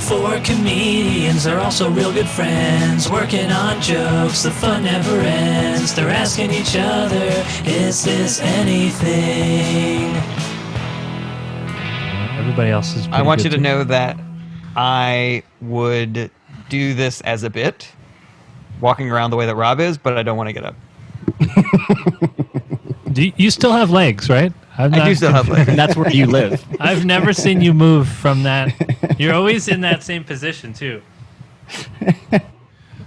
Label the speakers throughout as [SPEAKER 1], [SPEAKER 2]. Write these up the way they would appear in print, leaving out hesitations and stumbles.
[SPEAKER 1] Four comedians are also real good friends, working on jokes, the fun never ends. They're asking each other, is this anything?
[SPEAKER 2] Everybody else is.
[SPEAKER 3] I want you to know that I would do this as a bit, walking around the way that Rob is, but I don't want to get up.
[SPEAKER 2] You still have legs, right?
[SPEAKER 3] I do still have legs.
[SPEAKER 4] And that's where you live.
[SPEAKER 2] I've never seen you move from that. You're always in that same position, too.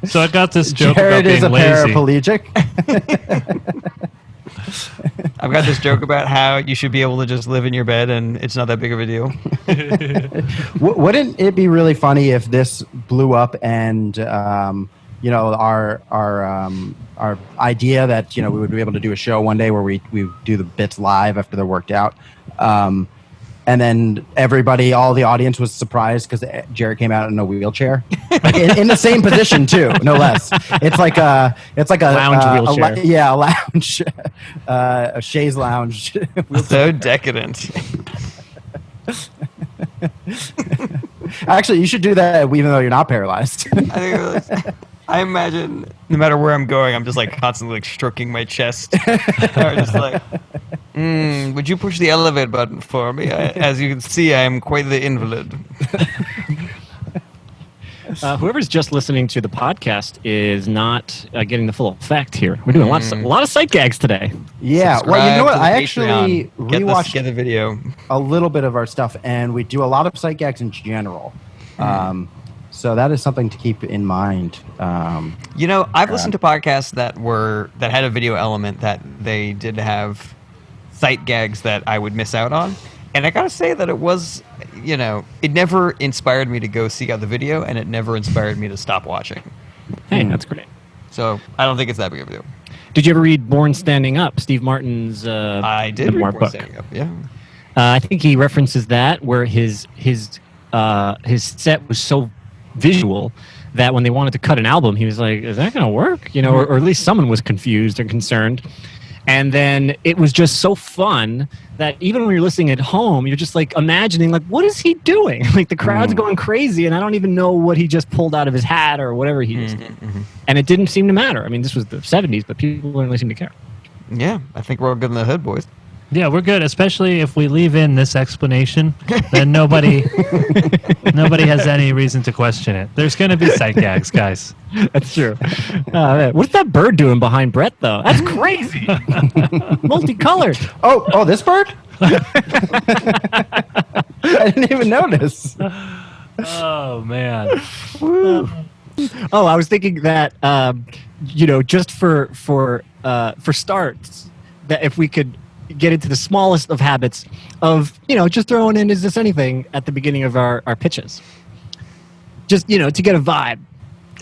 [SPEAKER 2] So I got this joke
[SPEAKER 5] Jarret
[SPEAKER 2] about
[SPEAKER 5] is a
[SPEAKER 2] being lazy.
[SPEAKER 5] paraplegic.
[SPEAKER 3] I've got this joke about how you should be able to just live in your bed and it's not that big of a deal.
[SPEAKER 5] Wouldn't it be really funny if this blew up and our idea that we would be able to do a show one day where we do the bits live after they're worked out, and then all the audience was surprised because Jarret came out in a wheelchair, like in the same position too, no less. It's like a
[SPEAKER 4] lounge wheelchair.
[SPEAKER 5] A lounge, a chaise lounge.
[SPEAKER 3] So decadent.
[SPEAKER 5] Actually, you should do that even though you're not paralyzed.
[SPEAKER 3] I imagine no matter where I'm going, I'm just like constantly like stroking my chest. Or just like, would you push the elevate button for me? As you can see, I am quite the invalid.
[SPEAKER 4] Whoever's just listening to the podcast is not getting the full effect here. We're doing a lot of sight gags today.
[SPEAKER 5] Yeah,
[SPEAKER 3] Subscribe
[SPEAKER 5] well, you know what?
[SPEAKER 3] to the
[SPEAKER 5] I actually
[SPEAKER 3] Patreon. Get
[SPEAKER 5] rewatched
[SPEAKER 3] the video.
[SPEAKER 5] a little bit of our stuff, and we do a lot of sight gags in general. So that is something to keep in mind.
[SPEAKER 3] I've listened to podcasts that had a video element that they did have sight gags that I would miss out on. And I gotta say that it was, it never inspired me to go seek out the video, and it never inspired me to stop watching.
[SPEAKER 4] Hey, that's great.
[SPEAKER 3] So I don't think it's that big of a deal.
[SPEAKER 4] Did you ever read Born Standing Up, Steve Martin's
[SPEAKER 3] I did
[SPEAKER 4] memoir
[SPEAKER 3] read Born
[SPEAKER 4] book?
[SPEAKER 3] Standing Up, yeah.
[SPEAKER 4] I think he references that where his set was so visual that when they wanted to cut an album, he was like, "Is that going to work?" Or at least someone was confused or concerned. And then it was just so fun that even when you're listening at home, you're just like imagining, like, what is he doing? Like the crowd's going crazy, and I don't even know what he just pulled out of his hat or whatever he just did. And it didn't seem to matter. I mean, this was the 70s, but people didn't really seem to care.
[SPEAKER 3] Yeah, I think we're all good in the hood, boys.
[SPEAKER 2] Yeah, we're good, especially if we leave in this explanation. Then nobody has any reason to question it. There's going to be sight gags, guys.
[SPEAKER 4] That's true. What's that bird doing behind Brett, though? That's crazy. Multicolored.
[SPEAKER 5] Oh, this bird? I didn't even notice.
[SPEAKER 2] Oh, man.
[SPEAKER 4] Oh, I was thinking that, just for starts, that if we could get into the smallest of habits of, just throwing in "Is this anything" at the beginning of our pitches. Just, to get a vibe.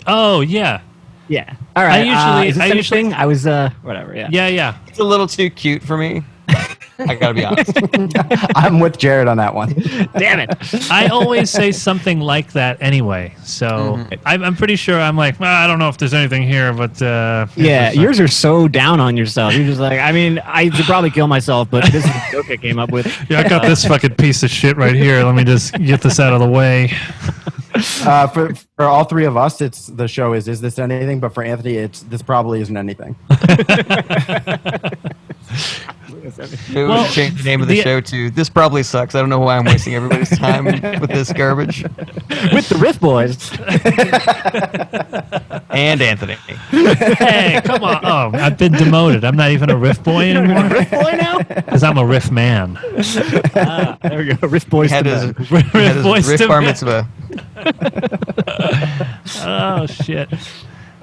[SPEAKER 2] Oh, yeah.
[SPEAKER 4] Yeah. All right. I was, whatever, yeah.
[SPEAKER 2] Yeah.
[SPEAKER 3] It's a little too cute for me. I gotta be honest.
[SPEAKER 5] I'm with Jarret on that one.
[SPEAKER 4] Damn it.
[SPEAKER 2] I always say something like that anyway. So I'm pretty sure I'm like, well, I don't know if there's anything here, but...
[SPEAKER 4] yeah, yours are so down on yourself. You're just like, I mean, I could probably kill myself, but this is the joke I came up with.
[SPEAKER 2] Yeah, I got this fucking piece of shit right here. Let me just get this out of the way.
[SPEAKER 5] For all three of us, the show is this anything? But for Anthony, this probably isn't anything.
[SPEAKER 3] Maybe we should change the name of the show to "This Probably Sucks." I don't know why I'm wasting everybody's time with this garbage.
[SPEAKER 4] With the Riff Boys.
[SPEAKER 3] And Anthony.
[SPEAKER 2] Hey, come on. Oh, I've been demoted. I'm not even a riff boy anymore.
[SPEAKER 4] Riff Boy now?
[SPEAKER 2] Because I'm a riff man.
[SPEAKER 4] There we go. Riff Boys
[SPEAKER 3] Had
[SPEAKER 4] to
[SPEAKER 3] his
[SPEAKER 4] men.
[SPEAKER 3] Riff bar mitzvah.
[SPEAKER 2] Oh, shit.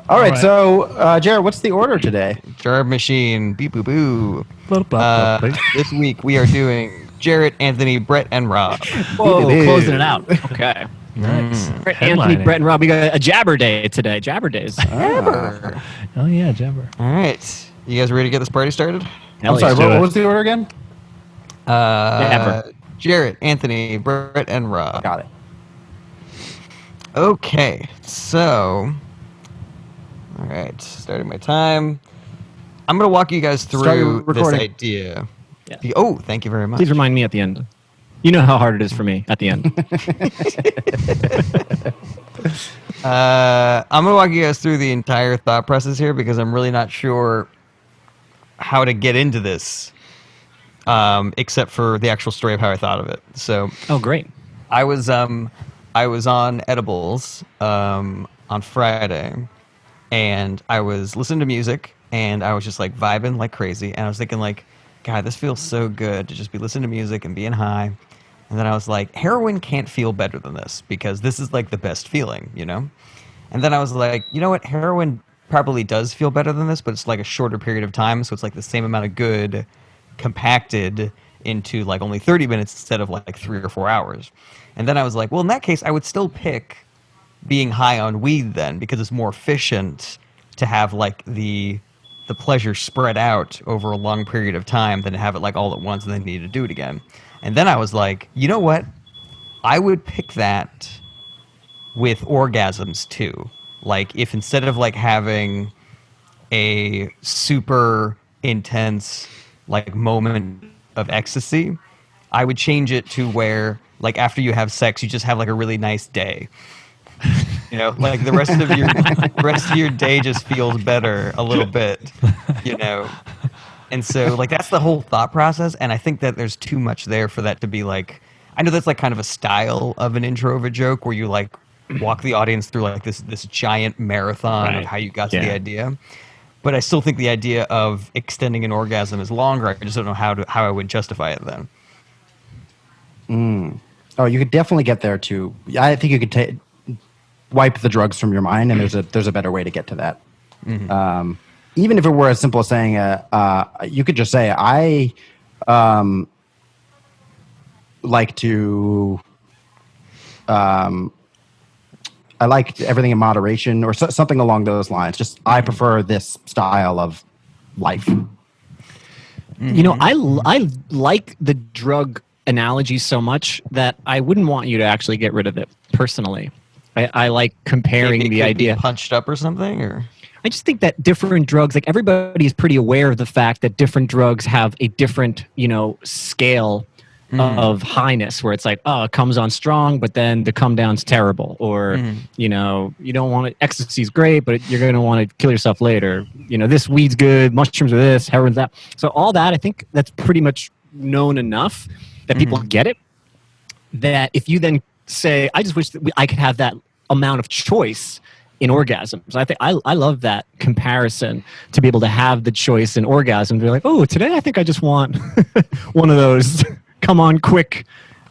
[SPEAKER 5] All right. So, Jarret, what's the order today?
[SPEAKER 3] Jar Machine. Beep boo boo. This week we are doing Jarret, Anthony, Brett, and Rob.
[SPEAKER 4] Whoa, closing it out. Okay.
[SPEAKER 2] Nice.
[SPEAKER 4] Anthony, Brett, and Rob, we got a Jabber Day today. Jabber Days.
[SPEAKER 3] Jabber.
[SPEAKER 2] Oh, yeah, Jabber.
[SPEAKER 3] All right. You guys ready to get this party started?
[SPEAKER 5] I'm sorry, what was the order again?
[SPEAKER 3] Jarret, Anthony, Brett, and Rob.
[SPEAKER 5] Got it.
[SPEAKER 3] Okay, so... All right, starting my time. I'm going to walk you guys through this idea.
[SPEAKER 4] Yeah.
[SPEAKER 3] Thank you very much.
[SPEAKER 4] Please remind me at the end. You know how hard it is for me at the end.
[SPEAKER 3] I'm gonna walk you guys through the entire thought process here because I'm really not sure how to get into this, except for the actual story of how I thought of it. So,
[SPEAKER 4] Oh, great.
[SPEAKER 3] I was on edibles on Friday, and I was listening to music, and I was just like vibing like crazy, and I was thinking like, God, this feels so good to just be listening to music and being high. And then I was like, heroin can't feel better than this because this is like the best feeling, you know? And then I was like, you know what? Heroin probably does feel better than this, but it's like a shorter period of time. So it's like the same amount of good compacted into like only 30 minutes instead of like 3 or 4 hours. And then I was like, well, in that case, I would still pick being high on weed then because it's more efficient to have like the pleasure spread out over a long period of time than to have it like all at once and then need to do it again. And then I was like, you know what? I would pick that with orgasms too. Like if instead of like having a super intense like moment of ecstasy, I would change it to where like after you have sex, you just have like a really nice day. You know, like the rest of your day just feels better a little bit, you know. And so, like, that's the whole thought process, and I think that there's too much there for that to be, like... I know that's, like, kind of a style of an intro of a joke where you, like, walk the audience through, like, this giant marathon of how you got to the idea. But I still think the idea of extending an orgasm is longer. I just don't know how I would justify it then.
[SPEAKER 5] Oh, you could definitely get there, too. I think you could wipe the drugs from your mind, and there's a better way to get to that. Mm-hmm. Even if it were as simple as saying, you could just say, I like to, I like everything in moderation or something along those lines. Just, I prefer this style of life.
[SPEAKER 4] You know, I like the drug analogy so much that I wouldn't want you to actually get rid of it personally. I like comparing
[SPEAKER 3] Maybe it
[SPEAKER 4] the
[SPEAKER 3] could
[SPEAKER 4] idea.
[SPEAKER 3] be punched up or something, or...
[SPEAKER 4] I just think that different drugs, like everybody is pretty aware of the fact that different drugs have a different, you know, scale of highness where it's like, oh, it comes on strong, but then the come down's terrible. Or, you know, you don't want it, ecstasy's great, but you're going to want to kill yourself later. You know, this weed's good, mushrooms are this, heroin's that. So all that, I think that's pretty much known enough that people get it. That if you then say, I just wish that I could have that amount of choice in orgasms. I think I love that comparison to be able to have the choice in orgasm. Be like, oh, today I think I just want one of those. Come on, quick,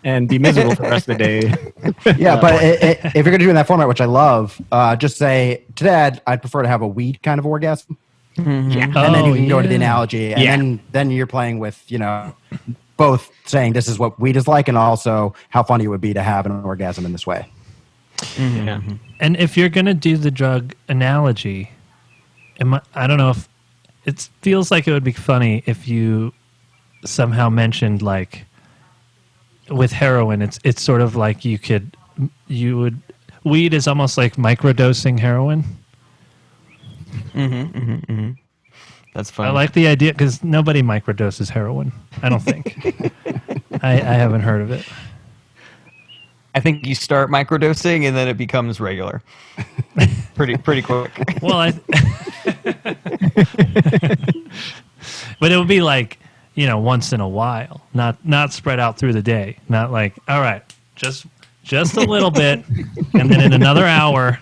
[SPEAKER 4] and be miserable for the rest of the day.
[SPEAKER 5] Yeah, but if you're gonna do it in that format, which I love, just say today I'd prefer to have a weed kind of orgasm.
[SPEAKER 4] Yeah,
[SPEAKER 5] And then you can go into the analogy, and then you're playing with, you know, both saying this is what weed is like, and also how funny it would be to have an orgasm in this way.
[SPEAKER 4] Yeah.
[SPEAKER 2] And if you're going to do the drug analogy, I don't know if it feels like it would be funny if you somehow mentioned like with heroin, it's sort of like weed is almost like microdosing heroin.
[SPEAKER 3] That's funny.
[SPEAKER 2] I like the idea because nobody microdoses heroin. I don't think. I haven't heard of it.
[SPEAKER 3] I think you start microdosing and then it becomes regular. pretty quick.
[SPEAKER 2] Well, but it would be like, you know, once in a while, not spread out through the day. Not like, all right, just a little bit, and then in another hour,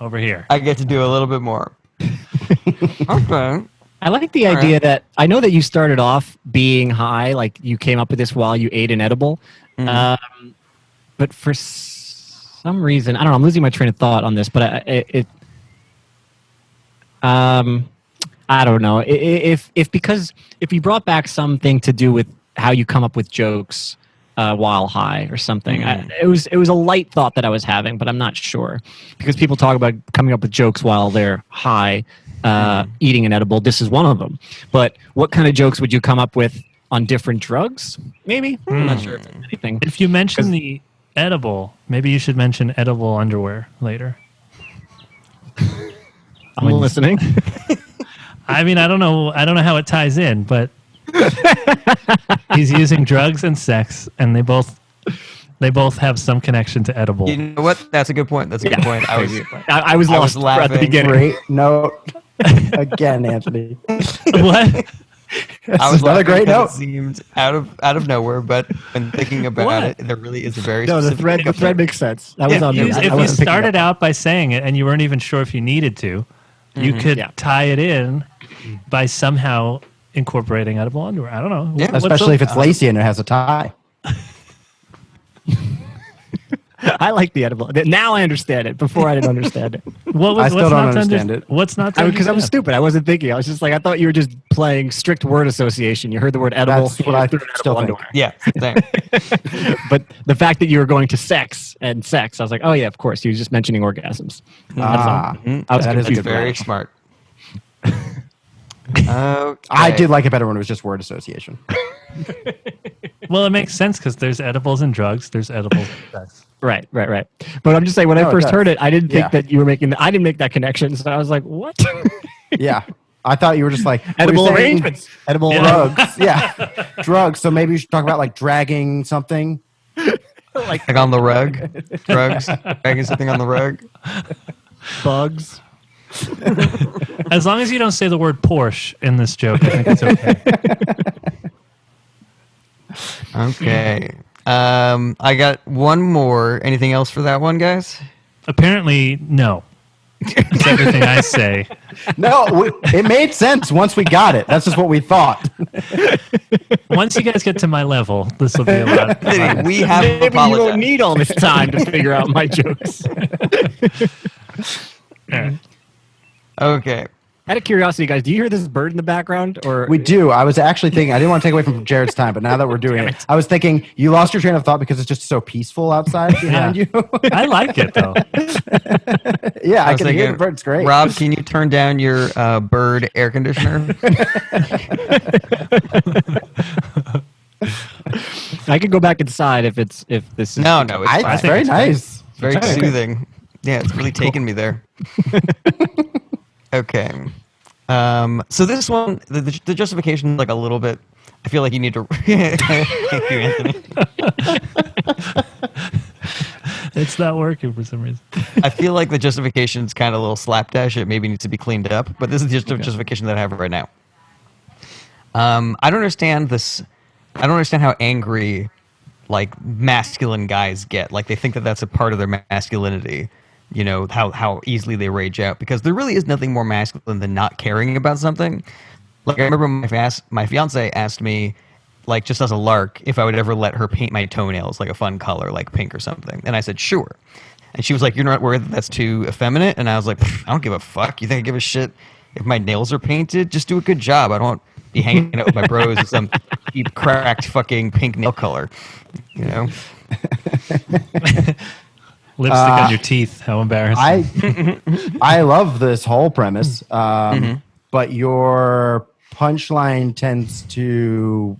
[SPEAKER 2] over here.
[SPEAKER 3] I get to do a little bit more. Okay.
[SPEAKER 4] I like the idea that I know that you started off being high, like you came up with this while you ate an edible. But for some reason, I don't know, I'm losing my train of thought on this, but I don't know. If you brought back something to do with how you come up with jokes while high or something, it was a light thought that I was having, but I'm not sure because people talk about coming up with jokes while they're high, eating an edible. This is one of them. But what kind of jokes would you come up with on different drugs? Maybe I'm not sure if there's anything.
[SPEAKER 2] If you mention the edible, maybe you should mention edible underwear later.
[SPEAKER 4] I'm listening.
[SPEAKER 2] I mean, I don't know how it ties in, but He's using drugs and sex, and they both have some connection to edible.
[SPEAKER 3] You know what? That's a good point. That's a good point. I
[SPEAKER 4] I was lost at the beginning.
[SPEAKER 5] Great note. Again, Anthony.
[SPEAKER 2] What?
[SPEAKER 3] I was
[SPEAKER 5] another
[SPEAKER 3] laughing
[SPEAKER 5] great
[SPEAKER 3] because
[SPEAKER 5] note.
[SPEAKER 3] It seemed out of nowhere, but when thinking about it, there really is a very
[SPEAKER 4] No, the
[SPEAKER 3] specific
[SPEAKER 4] thread makes sense. That was on there.
[SPEAKER 2] If
[SPEAKER 4] I
[SPEAKER 2] you
[SPEAKER 4] wasn't picking
[SPEAKER 2] started
[SPEAKER 4] up.
[SPEAKER 2] out by saying it and you weren't even sure if you needed to, you could
[SPEAKER 4] Yeah.
[SPEAKER 2] tie it in by somehow incorporating edible underwear. I don't know.
[SPEAKER 3] Yeah.
[SPEAKER 2] What's
[SPEAKER 5] Especially if
[SPEAKER 2] the-
[SPEAKER 5] it's lacy and it has a tie.
[SPEAKER 4] I like the edible. Now I understand it. Before I didn't understand it.
[SPEAKER 2] What was,
[SPEAKER 5] I still
[SPEAKER 2] what's
[SPEAKER 5] don't
[SPEAKER 2] not to
[SPEAKER 5] understand it.
[SPEAKER 2] What's not to
[SPEAKER 4] Because I was
[SPEAKER 2] understand?
[SPEAKER 4] stupid. I wasn't thinking. I was just like, I thought you were just playing strict word association. You heard the word edible.
[SPEAKER 5] That's what I
[SPEAKER 4] you threw an
[SPEAKER 5] still
[SPEAKER 4] edible
[SPEAKER 5] think.
[SPEAKER 3] Yeah, same.
[SPEAKER 4] underwear. But the fact that you were going to sex, I was like, oh yeah, of course. He was just mentioning orgasms.
[SPEAKER 5] Ah,
[SPEAKER 4] I was
[SPEAKER 5] that is a
[SPEAKER 3] He's
[SPEAKER 5] good
[SPEAKER 3] very
[SPEAKER 5] match.
[SPEAKER 3] smart. Okay.
[SPEAKER 5] I did like it better when it was just word association.
[SPEAKER 2] Well, it makes sense because there's edibles and drugs. There's edibles and sex.
[SPEAKER 4] Right. But I'm just saying, when
[SPEAKER 5] No,
[SPEAKER 4] I
[SPEAKER 5] it
[SPEAKER 4] first
[SPEAKER 5] does.
[SPEAKER 4] heard it, I didn't think
[SPEAKER 5] Yeah.
[SPEAKER 4] that you were making. I didn't make that connection. So I was like, what?
[SPEAKER 5] Yeah. I thought you were just like
[SPEAKER 4] Edible
[SPEAKER 5] were you saying
[SPEAKER 4] arrangements. Edible
[SPEAKER 5] drugs. Yeah. Drugs. So maybe you should talk about like dragging something.
[SPEAKER 3] Like on the rug, drugs, dragging something on the rug.
[SPEAKER 4] bugs.
[SPEAKER 2] As long as you don't say the word Porsche in this joke, I think it's okay.
[SPEAKER 3] Okay. I got one more. Anything else for that one, guys?
[SPEAKER 2] Apparently, no. It's everything I say.
[SPEAKER 5] No, it made sense once we got it. That's just what we thought.
[SPEAKER 2] Once you guys get to my level, this will be a lot.
[SPEAKER 3] We have
[SPEAKER 4] Maybe you
[SPEAKER 3] apologized.
[SPEAKER 4] don't need all this time to figure out my jokes.
[SPEAKER 3] Okay.
[SPEAKER 4] Out of curiosity, guys, do you hear this bird in the background? Or
[SPEAKER 5] We do. I was actually thinking, I didn't want to take away from Jared's time, but now that we're doing it, I was thinking you lost your train of thought because it's just so peaceful outside behind you.
[SPEAKER 2] I like it though.
[SPEAKER 5] Yeah, I
[SPEAKER 3] was
[SPEAKER 5] can hear
[SPEAKER 3] thinking,
[SPEAKER 5] the bird. It's great.
[SPEAKER 3] Rob, can you turn down your bird air conditioner?
[SPEAKER 4] I could go back inside if this is
[SPEAKER 3] No, it's
[SPEAKER 5] It's
[SPEAKER 3] fine.
[SPEAKER 5] very nice.
[SPEAKER 3] It's very
[SPEAKER 5] Okay.
[SPEAKER 3] soothing. Yeah, it's really taken me there. Okay. So this one, the justification is like a little bit. I feel like you need to. Thank you, Anthony.
[SPEAKER 2] It's not working for some reason.
[SPEAKER 3] I feel like the justification is kind of a little slapdash. It maybe needs to be cleaned up, but this is just the justification that I have right now. I don't understand this. I don't understand how angry, like, masculine guys get. Like, they think that that's a part of their masculinity. You know, how easily they rage out. Because there really is nothing more masculine than not caring about something. Like, I remember my fiance asked me, like, just as a lark, if I would ever let her paint my toenails, like, a fun color, like pink or something. And I said, sure. And she was like, you're not worried that that's too effeminate? And I was like, I don't give a fuck. You think I give a shit if my nails are painted? Just do a good job. I don't be hanging out with my bros with some deep cracked fucking pink nail color, you know?
[SPEAKER 2] Lipstick on your teeth. How embarrassing.
[SPEAKER 5] I love this whole premise, but your punchline tends to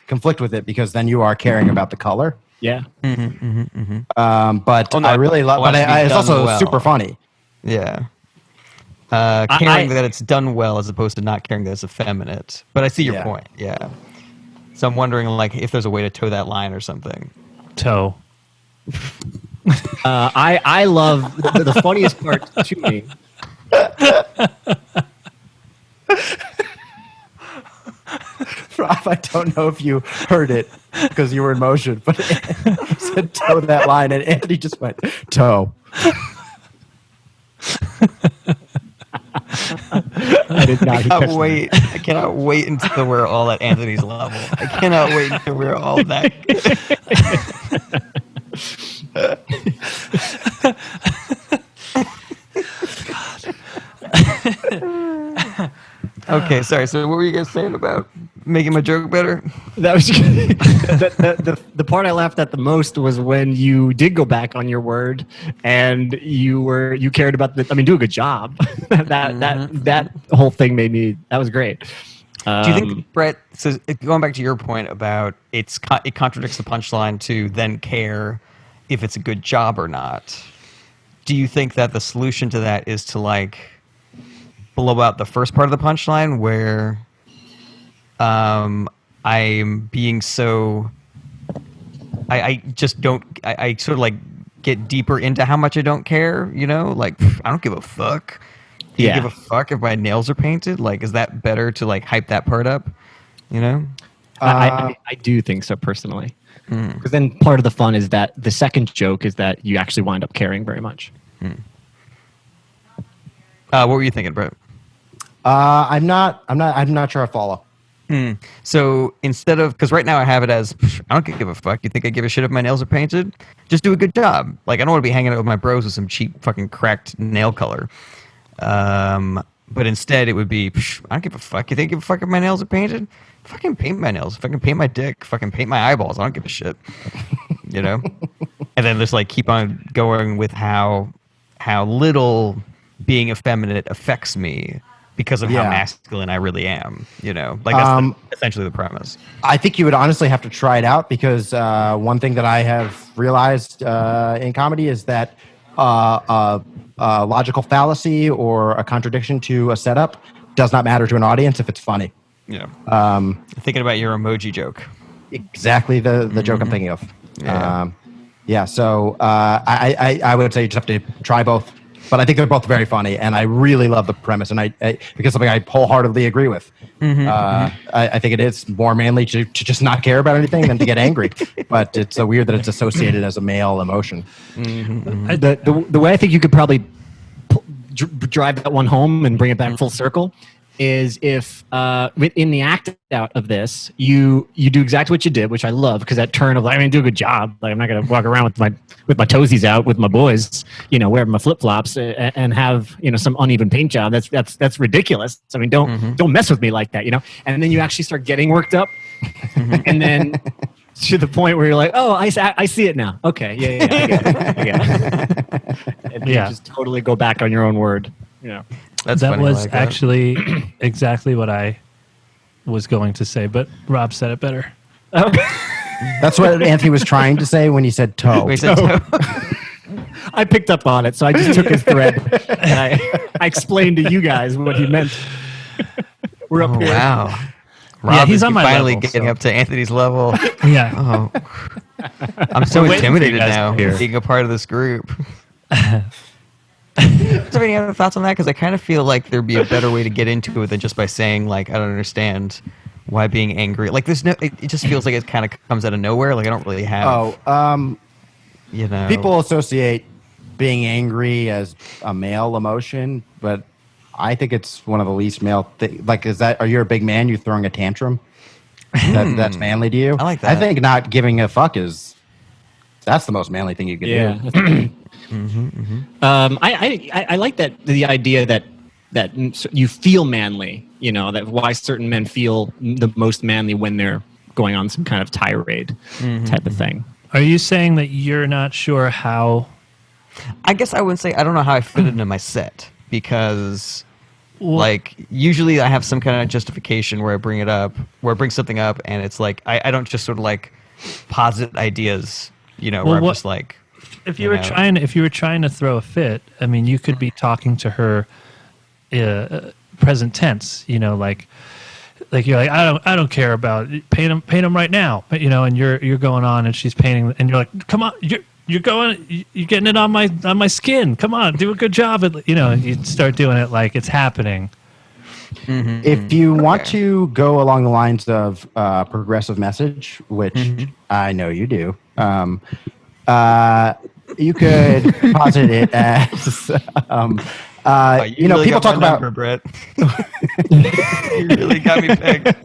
[SPEAKER 5] conflict with it because then you are caring about the color.
[SPEAKER 4] Yeah.
[SPEAKER 5] But
[SPEAKER 3] Oh, no,
[SPEAKER 5] I really love.
[SPEAKER 3] want
[SPEAKER 5] But
[SPEAKER 3] it to be
[SPEAKER 5] it's
[SPEAKER 3] done
[SPEAKER 5] also
[SPEAKER 3] well.
[SPEAKER 5] super funny.
[SPEAKER 3] Yeah. Caring that it's done well as opposed to not caring that it's effeminate. But I see your
[SPEAKER 5] Yeah.
[SPEAKER 3] point. Yeah. So I'm wondering, like, if there's a way to toe that line or something.
[SPEAKER 2] Toe.
[SPEAKER 4] I love the funniest part to me.
[SPEAKER 5] Rob, I don't know if you heard it because you were in motion, but it said toe that line, and Andy just went toe.
[SPEAKER 4] I did not catch that.
[SPEAKER 3] Wait. I cannot wait until we're all at Anthony's level. I cannot wait until we're all that. Okay, sorry. So what were you guys saying about making my joke better?
[SPEAKER 4] That was the part I laughed at the most was when you did go back on your word and you cared about do a good job. that whole thing made me. That was great.
[SPEAKER 3] Do you think, Brett? So going back to your point about it contradicts the punchline to then care if it's a good job or not. Do you think that the solution to that is to like blow out the first part of the punchline where I'm being so. I just don't. I sort of like get deeper into how much I don't care. You know, like I don't give a fuck. Do you
[SPEAKER 4] Yeah.
[SPEAKER 3] give a fuck if my nails are painted? Like, is that better to like hype that part up? You know?
[SPEAKER 4] I do think so personally. Because then part of the fun is that the second joke is that you actually wind up caring very much.
[SPEAKER 3] What were you thinking, Brett?
[SPEAKER 5] I'm not sure I follow.
[SPEAKER 3] So instead of, because right now I have it as, I don't give a fuck. You think I give a shit if my nails are painted? Just do a good job. Like, I don't want to be hanging out with my bros with some cheap fucking cracked nail color. But instead it would be, I don't give a fuck. You think I give a fuck if my nails are painted? Fucking paint my nails. Fucking paint my dick. Fucking paint my eyeballs. I don't give a shit. You know? And then just like keep on going with how little being effeminate affects me because of how masculine I really am. You know? Like that's essentially the premise.
[SPEAKER 5] I think you would honestly have to try it out because one thing that I have realized in comedy is that a logical fallacy or a contradiction to a setup does not matter to an audience if it's funny.
[SPEAKER 3] Yeah. Thinking about your emoji joke.
[SPEAKER 5] Exactly the joke I'm thinking of. So I would say you just have to try both. But I think they're both very funny, and I really love the premise, and I because something I wholeheartedly agree with. I think it is more manly to just not care about anything than to get angry. But it's so weird that it's associated as a male emotion.
[SPEAKER 4] The way I think you could probably drive that one home and bring it back full circle is if in the act out of this you do exactly what you did, which I love, because that turn of like, I mean, do a good job. Like I'm not gonna walk around with my toesies out with my boys, you know, wearing my flip flops and have, you know, some uneven paint job. That's ridiculous. I mean, don't mess with me like that, you know. And then you actually start getting worked up, and then to the point where you're like, oh, I see it now. Okay, yeah, I get it. And you just totally go back on your own word, you know.
[SPEAKER 3] That
[SPEAKER 2] was actually exactly what I was going to say, but Rob said it better.
[SPEAKER 5] That's what Anthony was trying to say when he said toe.
[SPEAKER 3] He said toe.
[SPEAKER 4] I picked up on it, so I just took his thread and I explained to you guys what he meant. We're up here.
[SPEAKER 3] Wow. Rob
[SPEAKER 2] he's on my
[SPEAKER 3] finally
[SPEAKER 2] level,
[SPEAKER 3] getting up to Anthony's level.
[SPEAKER 2] Yeah.
[SPEAKER 3] Oh. I'm so
[SPEAKER 2] We're waiting for you
[SPEAKER 3] intimidated
[SPEAKER 2] guys
[SPEAKER 3] now
[SPEAKER 2] to hear.
[SPEAKER 3] being a part of this group. Do you have any other thoughts on that? Because I kind of feel like there'd be a better way to get into it than just by saying, like, I don't understand why being angry. Like, there's no. It just feels like it kind of comes out of nowhere. Like, I don't really have. You know,
[SPEAKER 5] people associate being angry as a male emotion, but I think it's one of the least male. Like, are you a big man? You throwing a tantrum? That's manly to you?
[SPEAKER 3] I like that.
[SPEAKER 5] I think not giving a fuck that's the most manly thing you can do.
[SPEAKER 4] I like that, the idea that you feel manly, you know, that why certain men feel the most manly when they're going on some kind of tirade type of thing.
[SPEAKER 2] Are you saying that you're not sure how?
[SPEAKER 3] I guess I wouldn't say I don't know how I fit it into my set because, like, usually I have some kind of justification where I bring something up, and it's like I don't just sort of like posit ideas, you know, where I'm just like.
[SPEAKER 2] If you were trying to throw a fit, I mean, you could be talking to her present tense, you know, like you're like, I don't care about paint them right now, but you know, and you're going on and she's painting, and you're like, come on, you're getting it on my skin. Come on, do a good job. You know, you start doing it like it's happening.
[SPEAKER 5] If you want to go along the lines of progressive message, which I know you do, you could posit it as, you know, people talk about.
[SPEAKER 3] Brett. You really got me pegged.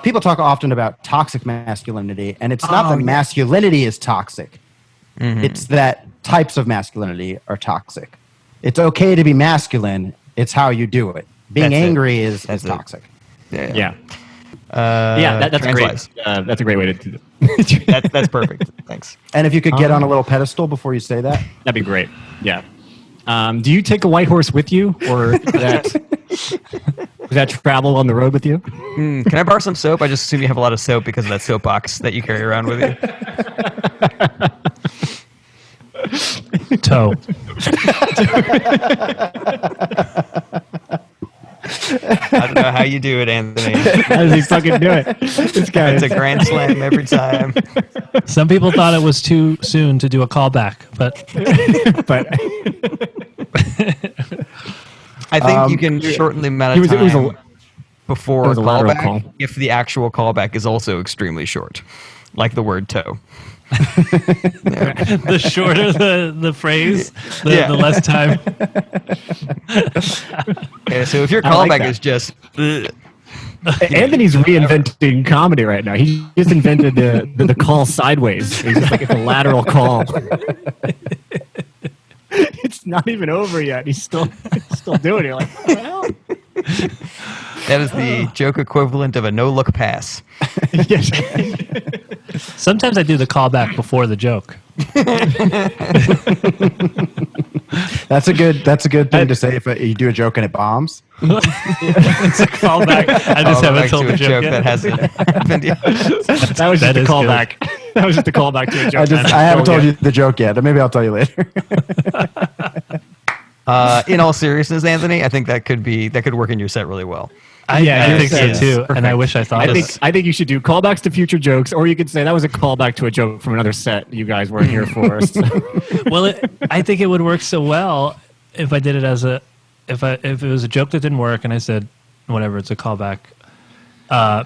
[SPEAKER 5] People talk often about toxic masculinity, and it's not that masculinity is toxic. It's that types of masculinity are toxic. It's okay to be masculine. It's how you do it. Being angry is toxic.
[SPEAKER 3] Yeah.
[SPEAKER 4] That's great. That's a great way to do it.
[SPEAKER 3] That's perfect. Thanks.
[SPEAKER 5] And if you could get on a little pedestal before you say that,
[SPEAKER 4] that'd be great. Yeah. Do you take a white horse with you, or does that travel on the road with you?
[SPEAKER 3] Can I borrow some soap? I just assume you have a lot of soap because of that soapbox that you carry around with you.
[SPEAKER 2] Toe.
[SPEAKER 3] I don't know how you do it, Anthony.
[SPEAKER 4] How does he fucking do it? This guy
[SPEAKER 3] It's
[SPEAKER 4] is
[SPEAKER 3] a grand slam every time.
[SPEAKER 2] Some people thought it was too soon to do a callback, but
[SPEAKER 4] but
[SPEAKER 3] I think you can shorten the amount of
[SPEAKER 4] it was
[SPEAKER 3] time before
[SPEAKER 4] it
[SPEAKER 3] a
[SPEAKER 4] was a lateral
[SPEAKER 3] callback
[SPEAKER 4] call.
[SPEAKER 3] if the actual callback is also extremely short, like the word toe.
[SPEAKER 2] the shorter the phrase,
[SPEAKER 3] Yeah.
[SPEAKER 2] the less time.
[SPEAKER 3] Yeah, so if your
[SPEAKER 4] I like
[SPEAKER 3] callback
[SPEAKER 4] that.
[SPEAKER 3] is just
[SPEAKER 4] Anthony's reinventing comedy right now. He just invented the call sideways. He's just like it's a lateral call. It's not even over yet. He's still doing it. You're like, what the hell?
[SPEAKER 3] that is the joke equivalent of a no-look pass.
[SPEAKER 4] Yes.
[SPEAKER 2] Sometimes I do the callback before the joke.
[SPEAKER 5] That's a good thing to say if you do a joke and it bombs.
[SPEAKER 2] It's a callback. I just
[SPEAKER 3] Call
[SPEAKER 2] haven't
[SPEAKER 3] back
[SPEAKER 2] told
[SPEAKER 3] to
[SPEAKER 2] the
[SPEAKER 3] a
[SPEAKER 2] joke
[SPEAKER 3] joke
[SPEAKER 2] yet.
[SPEAKER 3] that hasn't happened yet.
[SPEAKER 4] That was just
[SPEAKER 2] That
[SPEAKER 4] a
[SPEAKER 2] is
[SPEAKER 4] callback. That was just a callback to a joke.
[SPEAKER 5] I haven't told you the joke yet. Maybe I'll tell you later.
[SPEAKER 3] In all seriousness, Anthony, I think that could work in your set really well.
[SPEAKER 2] I think so
[SPEAKER 4] yes.
[SPEAKER 2] too, and I wish I thought of it.
[SPEAKER 4] I think you should do callbacks to future jokes, or you could say that was a callback to a joke from another set you guys weren't here for. So.
[SPEAKER 2] Well, I think it would work so well if I did it as if it was a joke that didn't work, and I said whatever, it's a callback.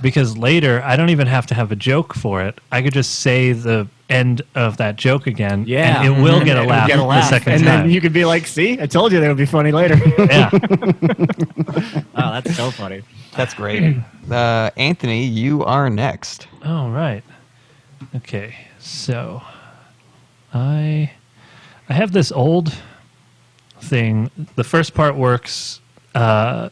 [SPEAKER 2] Because later I don't even have to have a joke for it. I could just say the end of that joke again.
[SPEAKER 4] Yeah,
[SPEAKER 2] and it will get a
[SPEAKER 4] It would
[SPEAKER 2] laugh,
[SPEAKER 4] get a
[SPEAKER 2] the
[SPEAKER 4] laugh.
[SPEAKER 2] second
[SPEAKER 4] and
[SPEAKER 2] time.
[SPEAKER 4] then you could be like, "See, I told you that would be funny later."
[SPEAKER 2] Yeah.
[SPEAKER 4] Oh, that's so funny.
[SPEAKER 3] That's great. Anthony, you are next.
[SPEAKER 2] Oh, right. Okay, so I have this old thing. The first part works. The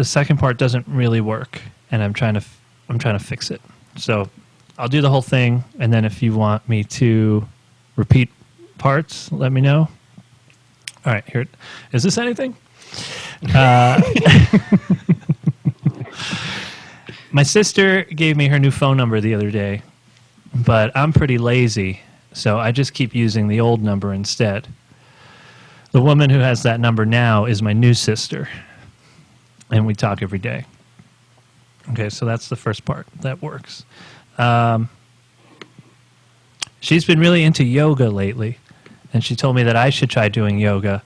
[SPEAKER 2] second part doesn't really work, and I'm trying to fix it. So I'll do the whole thing, and then if you want me to repeat parts, let me know. All right, here. Is this anything? My sister gave me her new phone number the other day, but I'm pretty lazy, so I just keep using the old number instead. The woman who has that number now is my new sister, and we talk every day. Okay, so that's the first part. That works. She's been really into yoga lately, and she told me that I should try doing yoga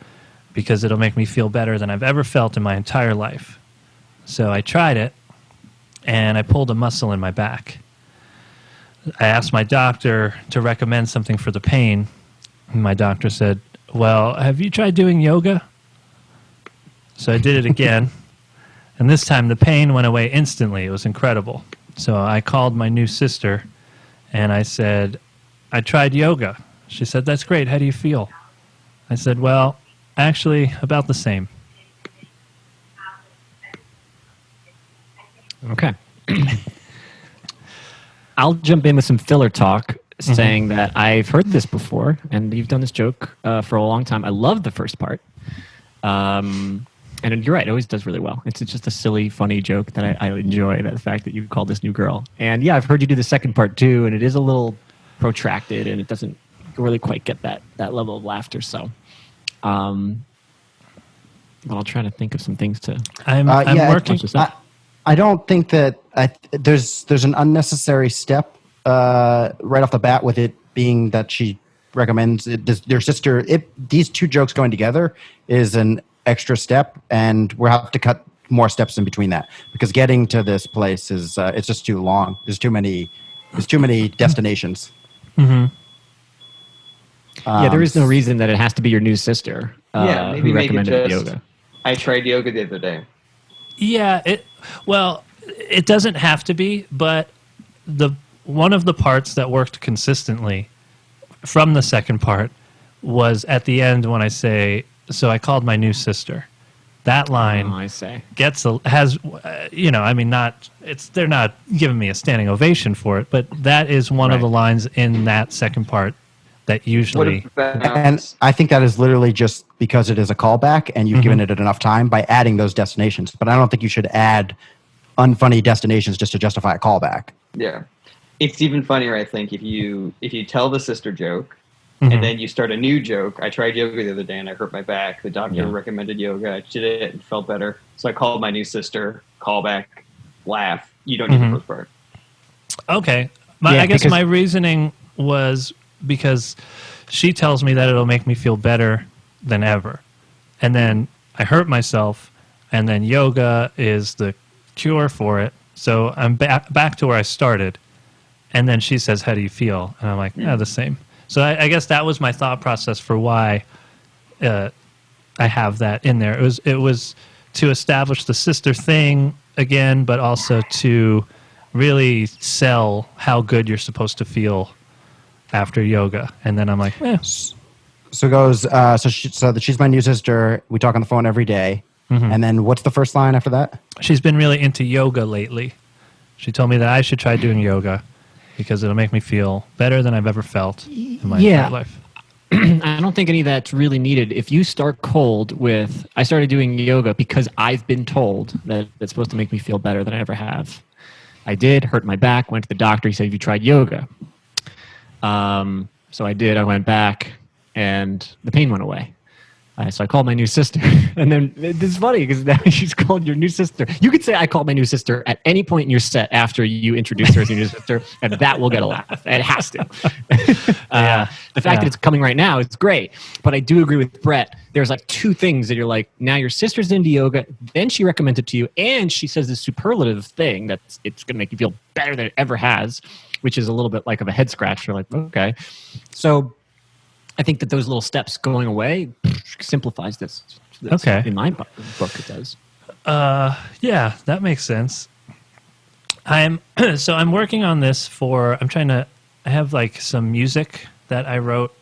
[SPEAKER 2] because it'll make me feel better than I've ever felt in my entire life. So I tried it, and I pulled a muscle in my back. I asked my doctor to recommend something for the pain, and my doctor said, "Well, have you tried doing yoga?" So I did it again, and this time the pain went away instantly. It was incredible. So I called my new sister, and I said, "I tried yoga." She said, "That's great. How do you feel?" I said, "Well, actually, about the same."
[SPEAKER 4] Okay. I'll jump in with some filler talk, saying that I've heard this before, and you've done this joke for a long time. I love the first part. And you're right, it always does really well. It's just a silly, funny joke that I enjoy, the fact that you called this new girl. And yeah, I've heard you do the second part too, and it is a little protracted, and it doesn't really quite get that level of laughter. So I'll try to think of some things to...
[SPEAKER 2] I'm working.
[SPEAKER 5] I don't think that there's an unnecessary step right off the bat with it being that she recommends it. Your sister, these two jokes going together is an extra step, and we'll have to cut more steps in between that because getting to this place is it's just too long. There's too many destinations.
[SPEAKER 2] Mm-hmm.
[SPEAKER 4] Yeah, there is no reason that it has to be your new sister
[SPEAKER 3] Maybe
[SPEAKER 4] who
[SPEAKER 3] make it
[SPEAKER 4] recommended
[SPEAKER 3] just,
[SPEAKER 4] yoga.
[SPEAKER 3] I tried yoga the other day.
[SPEAKER 2] Yeah, it doesn't have to be, but one of the parts that worked consistently from the second part was at the end when I say, "So I called my new sister." That line
[SPEAKER 4] I say
[SPEAKER 2] they're not giving me a standing ovation for it, but that is one of the lines in that second part that usually.
[SPEAKER 5] And I think that is literally just because it is a callback and you've given it enough time by adding those destinations. But I don't think you should add unfunny destinations just to justify a callback.
[SPEAKER 3] Yeah. It's even funnier, I think, if you tell the sister joke and then you start a new joke. I tried yoga the other day and I hurt my back. The doctor recommended yoga. I did it and felt better. So I called my new sister, call back, laugh. You don't need the first part.
[SPEAKER 2] Okay. I guess my reasoning was because she tells me that it'll make me feel better than ever. And then I hurt myself, and then yoga is the cure for it. So I'm back to where I started. And then she says, how do you feel? And I'm like, the same. So I guess that was my thought process for why I have that in there. It was to establish the sister thing again, but also to really sell how good you're supposed to feel after yoga. And then I'm like,
[SPEAKER 5] So it goes, she's my new sister. We talk on the phone every day. And then what's the first line after that?
[SPEAKER 2] She's been really into yoga lately. She told me that I should try doing yoga because it'll make me feel better than I've ever felt in my entire life.
[SPEAKER 4] I don't think any of that's really needed. If you start cold with, I started doing yoga because I've been told that it's supposed to make me feel better than I ever have. I did, hurt my back, went to the doctor. He said, have you tried yoga? So I did. I went back, and the pain went away. So I called my new sister. And then this is funny because now she's called your new sister. You could say I called my new sister at any point in your set after you introduce her as your new sister, and that will get a laugh. It has to. The fact that it's coming right now is great. But I do agree with Brett. There's like two things that you're like, now your sister's into yoga, then she recommends it to you, and she says this superlative thing that it's going to make you feel better than it ever has, which is a little bit like of a head scratch. You're like, okay. So I think that those little steps going away simplifies this.
[SPEAKER 2] Okay.
[SPEAKER 4] In my book, it does.
[SPEAKER 2] Yeah, that makes sense. I'm working on this I have like some music that I wrote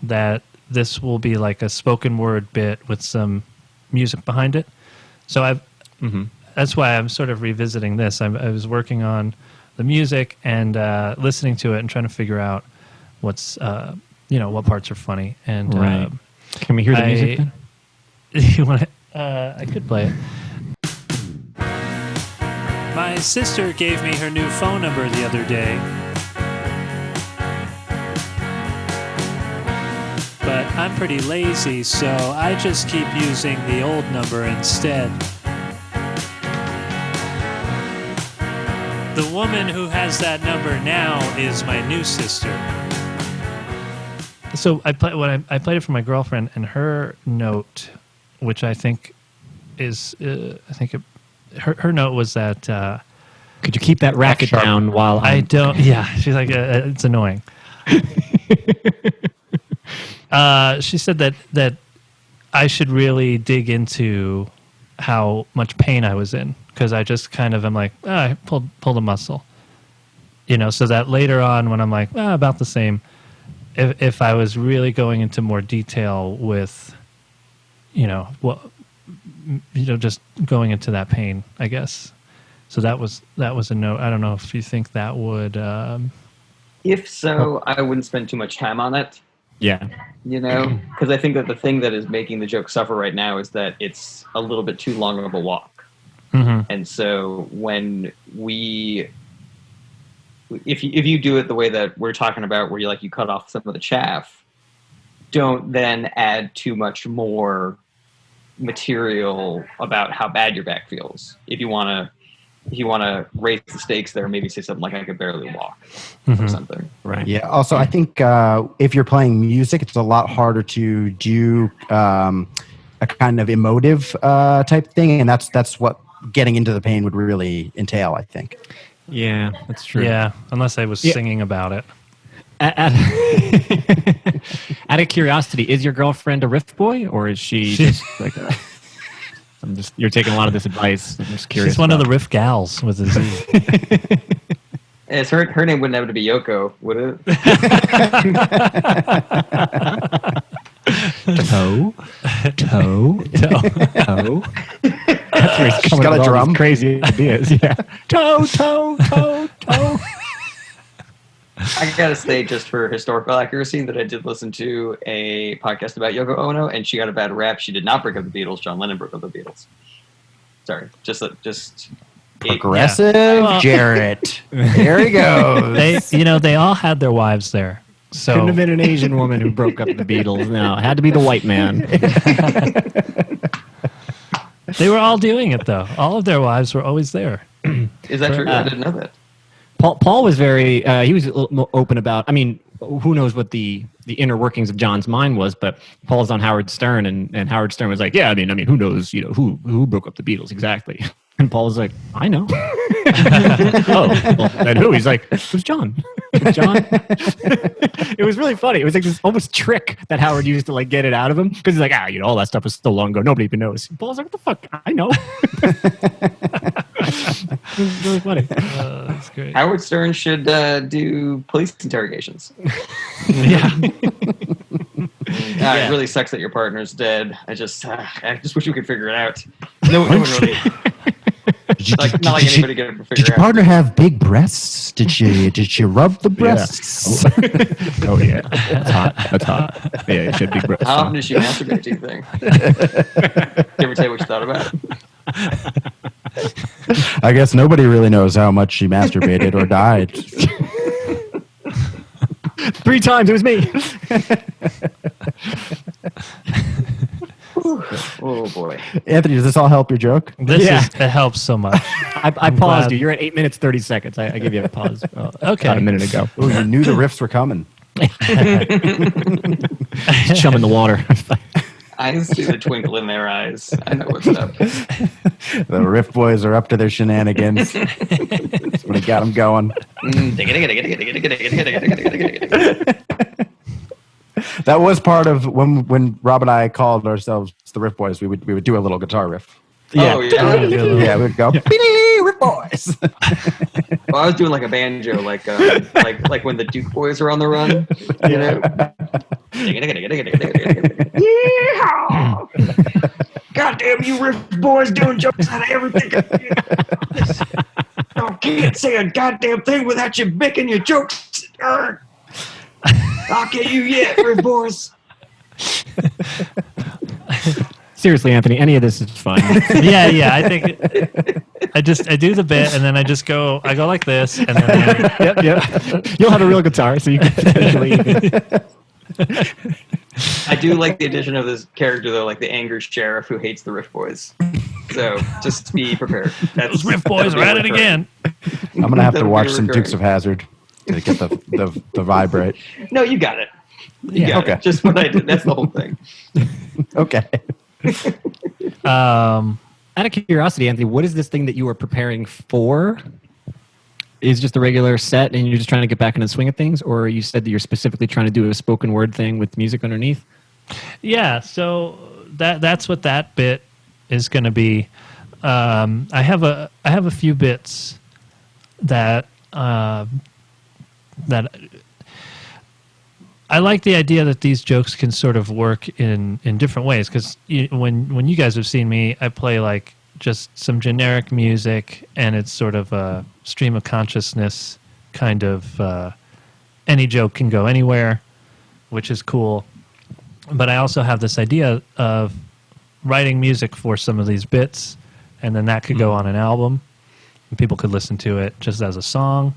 [SPEAKER 2] that this will be like a spoken word bit with some music behind it. So that's why I'm sort of revisiting this. I was working on the music and listening to it and trying to figure out what's what parts are funny. And
[SPEAKER 4] right. Can we hear the music then?
[SPEAKER 2] You want I could play it. My sister gave me her new phone number the other day. But I'm pretty lazy, so I just keep using the old number instead. The woman who has that number now is my new sister. So I played it for my girlfriend, and her note, which I think is, her note was that.
[SPEAKER 4] Could you keep that racket down while
[SPEAKER 2] I don't? Yeah, she's like, it's annoying. She said that I should really dig into how much pain I was in, because I just kind of am like, I pulled a muscle, so that later on when I'm like, about the same. If I was really going into more detail with, just going into that pain, I guess. So that was a note. I don't know if you think that would.
[SPEAKER 3] If so, I wouldn't spend too much time on it.
[SPEAKER 4] Yeah.
[SPEAKER 3] Because I think that the thing that is making the joke suffer right now is that it's a little bit too long of a walk.
[SPEAKER 2] Mm-hmm.
[SPEAKER 3] And so when if you do it the way that we're talking about, where you cut off some of the chaff, don't then add too much more material about how bad your back feels. If you want to raise the stakes there, maybe say something like, I could barely walk or something.
[SPEAKER 4] Right.
[SPEAKER 5] Yeah. Also, I think if you're playing music, it's a lot harder to do a kind of emotive type thing, and that's what getting into the pain would really entail, I think.
[SPEAKER 4] Yeah, that's true.
[SPEAKER 2] Yeah, unless I was singing about it.
[SPEAKER 4] Out of curiosity, is your girlfriend a riff boy, or is she just like a... you're taking a lot of this advice. I'm just curious.
[SPEAKER 2] She's one of the riff gals with a Z.
[SPEAKER 3] Yes, her name wouldn't have to be Yoko, would it?
[SPEAKER 4] Toe. That's where he's coming
[SPEAKER 5] got a
[SPEAKER 4] with all
[SPEAKER 5] drum.
[SPEAKER 4] these crazy ideas. Yeah. Toe.
[SPEAKER 3] I gotta say, just for historical accuracy, that I did listen to a podcast about Yoko Ono, and she got a bad rap. She did not break up the Beatles. John Lennon broke up the Beatles. Sorry, just
[SPEAKER 5] progressive Jarret. There he goes.
[SPEAKER 2] They all had their wives there. So
[SPEAKER 4] Couldn't have been an Asian woman who broke up the Beatles. No, it had to be the white man.
[SPEAKER 2] they were all doing it though. All of their wives were always there.
[SPEAKER 3] Is that true? I didn't know that.
[SPEAKER 4] Paul was very, he was a little more open about, I mean, who knows what the inner workings of John's mind was, but Paul's on Howard Stern, and Howard Stern was like, yeah, I mean, who knows, who broke up the Beatles exactly? And Paul was like, I know. Oh, well, then who? He's like, it was John. John. It was really funny. It was like this almost trick that Howard used to like get it out of him, because he's like, all that stuff was so long ago. Nobody even knows. And Paul's like, what the fuck? I know. It was really funny.
[SPEAKER 2] That's great.
[SPEAKER 3] Howard Stern should do police interrogations.
[SPEAKER 2] Yeah.
[SPEAKER 3] It really sucks that your partner's dead. I just wish we could figure it out. No one really. Not like anybody could ever figure
[SPEAKER 5] Did your
[SPEAKER 3] out.
[SPEAKER 5] partner have big breasts? Did she rub the breasts?
[SPEAKER 4] Oh yeah, that's hot. Yeah, it should be gross.
[SPEAKER 3] How often does she masturbate, do you think? You ever tell you what you thought about it?
[SPEAKER 5] I guess nobody really knows how much she masturbated or died.
[SPEAKER 4] 3 times, it was me.
[SPEAKER 3] Oh boy.
[SPEAKER 5] Anthony, does this all help your joke?
[SPEAKER 2] It helps so much.
[SPEAKER 4] I paused
[SPEAKER 2] glad.
[SPEAKER 4] you. You're at 8 minutes 30 seconds. I give you a pause.
[SPEAKER 2] Okay.
[SPEAKER 4] About a minute ago.
[SPEAKER 5] Oh, you knew the riffs were coming.
[SPEAKER 4] Chum in the water.
[SPEAKER 3] I see the twinkle in their eyes. I know what's up.
[SPEAKER 5] The riff boys are up to their shenanigans. That's when he got them going. That was part of when Rob and I called ourselves the Riff Boys. We would do a little guitar riff.
[SPEAKER 3] Yeah. Oh, yeah.
[SPEAKER 5] Yeah, we'd go Riff Boys.
[SPEAKER 3] Well, I was doing like a banjo, like when the Duke Boys are on the run. You know. Yeehaw! Goddamn you, Riff Boys, doing jokes out of everything. I can't say a goddamn thing without you making your jokes. I'll get you yet, Riff Boys.
[SPEAKER 4] Seriously, Anthony, any of this is fine.
[SPEAKER 2] Yeah. I think I do the bit, and then I go like this, and then
[SPEAKER 4] Yep. You'll have a real guitar, so you can potentially.
[SPEAKER 3] I do like the addition of this character, though, like the angry sheriff who hates the Riff Boys. So just be prepared.
[SPEAKER 2] those Riff Boys are at it again.
[SPEAKER 5] I'm gonna have to
[SPEAKER 3] That'll be
[SPEAKER 5] watch some
[SPEAKER 3] recurring.
[SPEAKER 5] Dukes of Hazzard to get the vibrate.
[SPEAKER 3] No, you got it. You got
[SPEAKER 5] Okay.
[SPEAKER 3] it. Just what I did. That's the whole thing.
[SPEAKER 5] Okay.
[SPEAKER 4] Out of curiosity, Anthony, what is this thing that you are preparing for? Is just a regular set and you're just trying to get back into the swing of things? Or you said that you're specifically trying to do a spoken word thing with music underneath?
[SPEAKER 2] Yeah, so that's what that bit is going to be. I have a few bits that that I like the idea that these jokes can sort of work in different ways, because when you guys have seen me, I play like just some generic music, and it's sort of a stream of consciousness kind of. Any joke can go anywhere, which is cool. But I also have this idea of writing music for some of these bits, and then that could go on an album, and people could listen to it just as a song.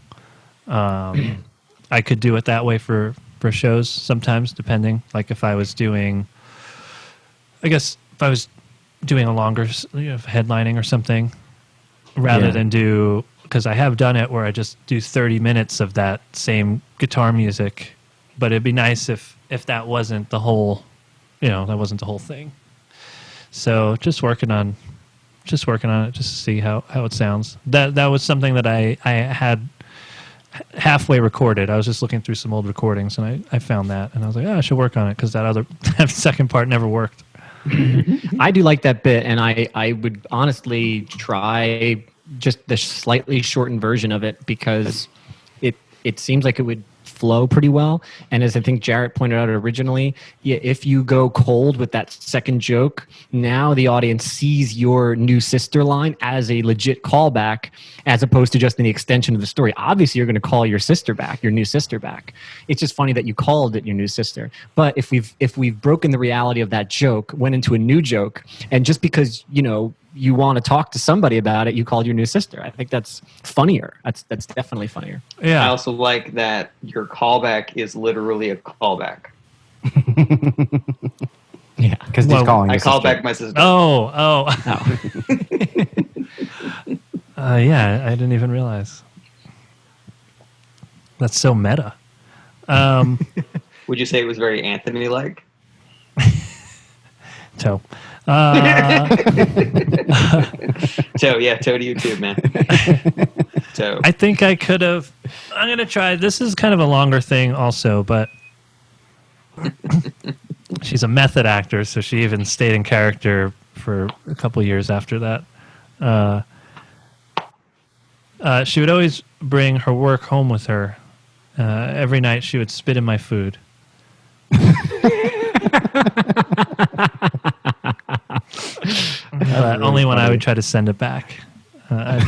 [SPEAKER 2] I could do it that way for shows sometimes, depending. Like if I was doing a longer headlining or something, rather than do, because I have done it where I just do 30 minutes of that same guitar music, but it'd be nice if that wasn't the whole, that wasn't the whole thing. So just working on it just to see how it sounds. That was something that I had halfway recorded. I was just looking through some old recordings, and I found that, and I was like, I should work on it, because that second part never worked.
[SPEAKER 4] I do like that bit, and I would honestly try just the slightly shortened version of it, because it seems like it would flow pretty well. And as I think Jarret pointed out originally, if you go cold with that second joke, now the audience sees your new sister line as a legit callback, as opposed to just an extension of the story. Obviously, you're going to call your sister back, your new sister back. It's just funny that you called it your new sister. But if we've broken the reality of that joke, went into a new joke, and just because you want to talk to somebody about it, you called your new sister. I think that's funnier. That's definitely funnier.
[SPEAKER 3] I
[SPEAKER 2] Yeah.
[SPEAKER 3] also like that your callback is literally a callback.
[SPEAKER 4] Yeah.
[SPEAKER 5] Because
[SPEAKER 2] Well,
[SPEAKER 5] he's calling
[SPEAKER 3] I
[SPEAKER 5] his
[SPEAKER 3] call
[SPEAKER 5] sister.
[SPEAKER 3] back my sister.
[SPEAKER 2] Oh.
[SPEAKER 4] Oh.
[SPEAKER 2] Yeah, I didn't even realize. That's so meta.
[SPEAKER 3] Would you say it was very Anthony-like?
[SPEAKER 2] Toe.
[SPEAKER 3] Toe, yeah, toe to you too, man. Toe.
[SPEAKER 2] I think I could have. I'm going to try. This is kind of a longer thing also, but she's a method actor, so she even stayed in character for a couple years after that. She would always bring her work home with her. Every night she would spit in my food. Only when I would try to send it back. I'd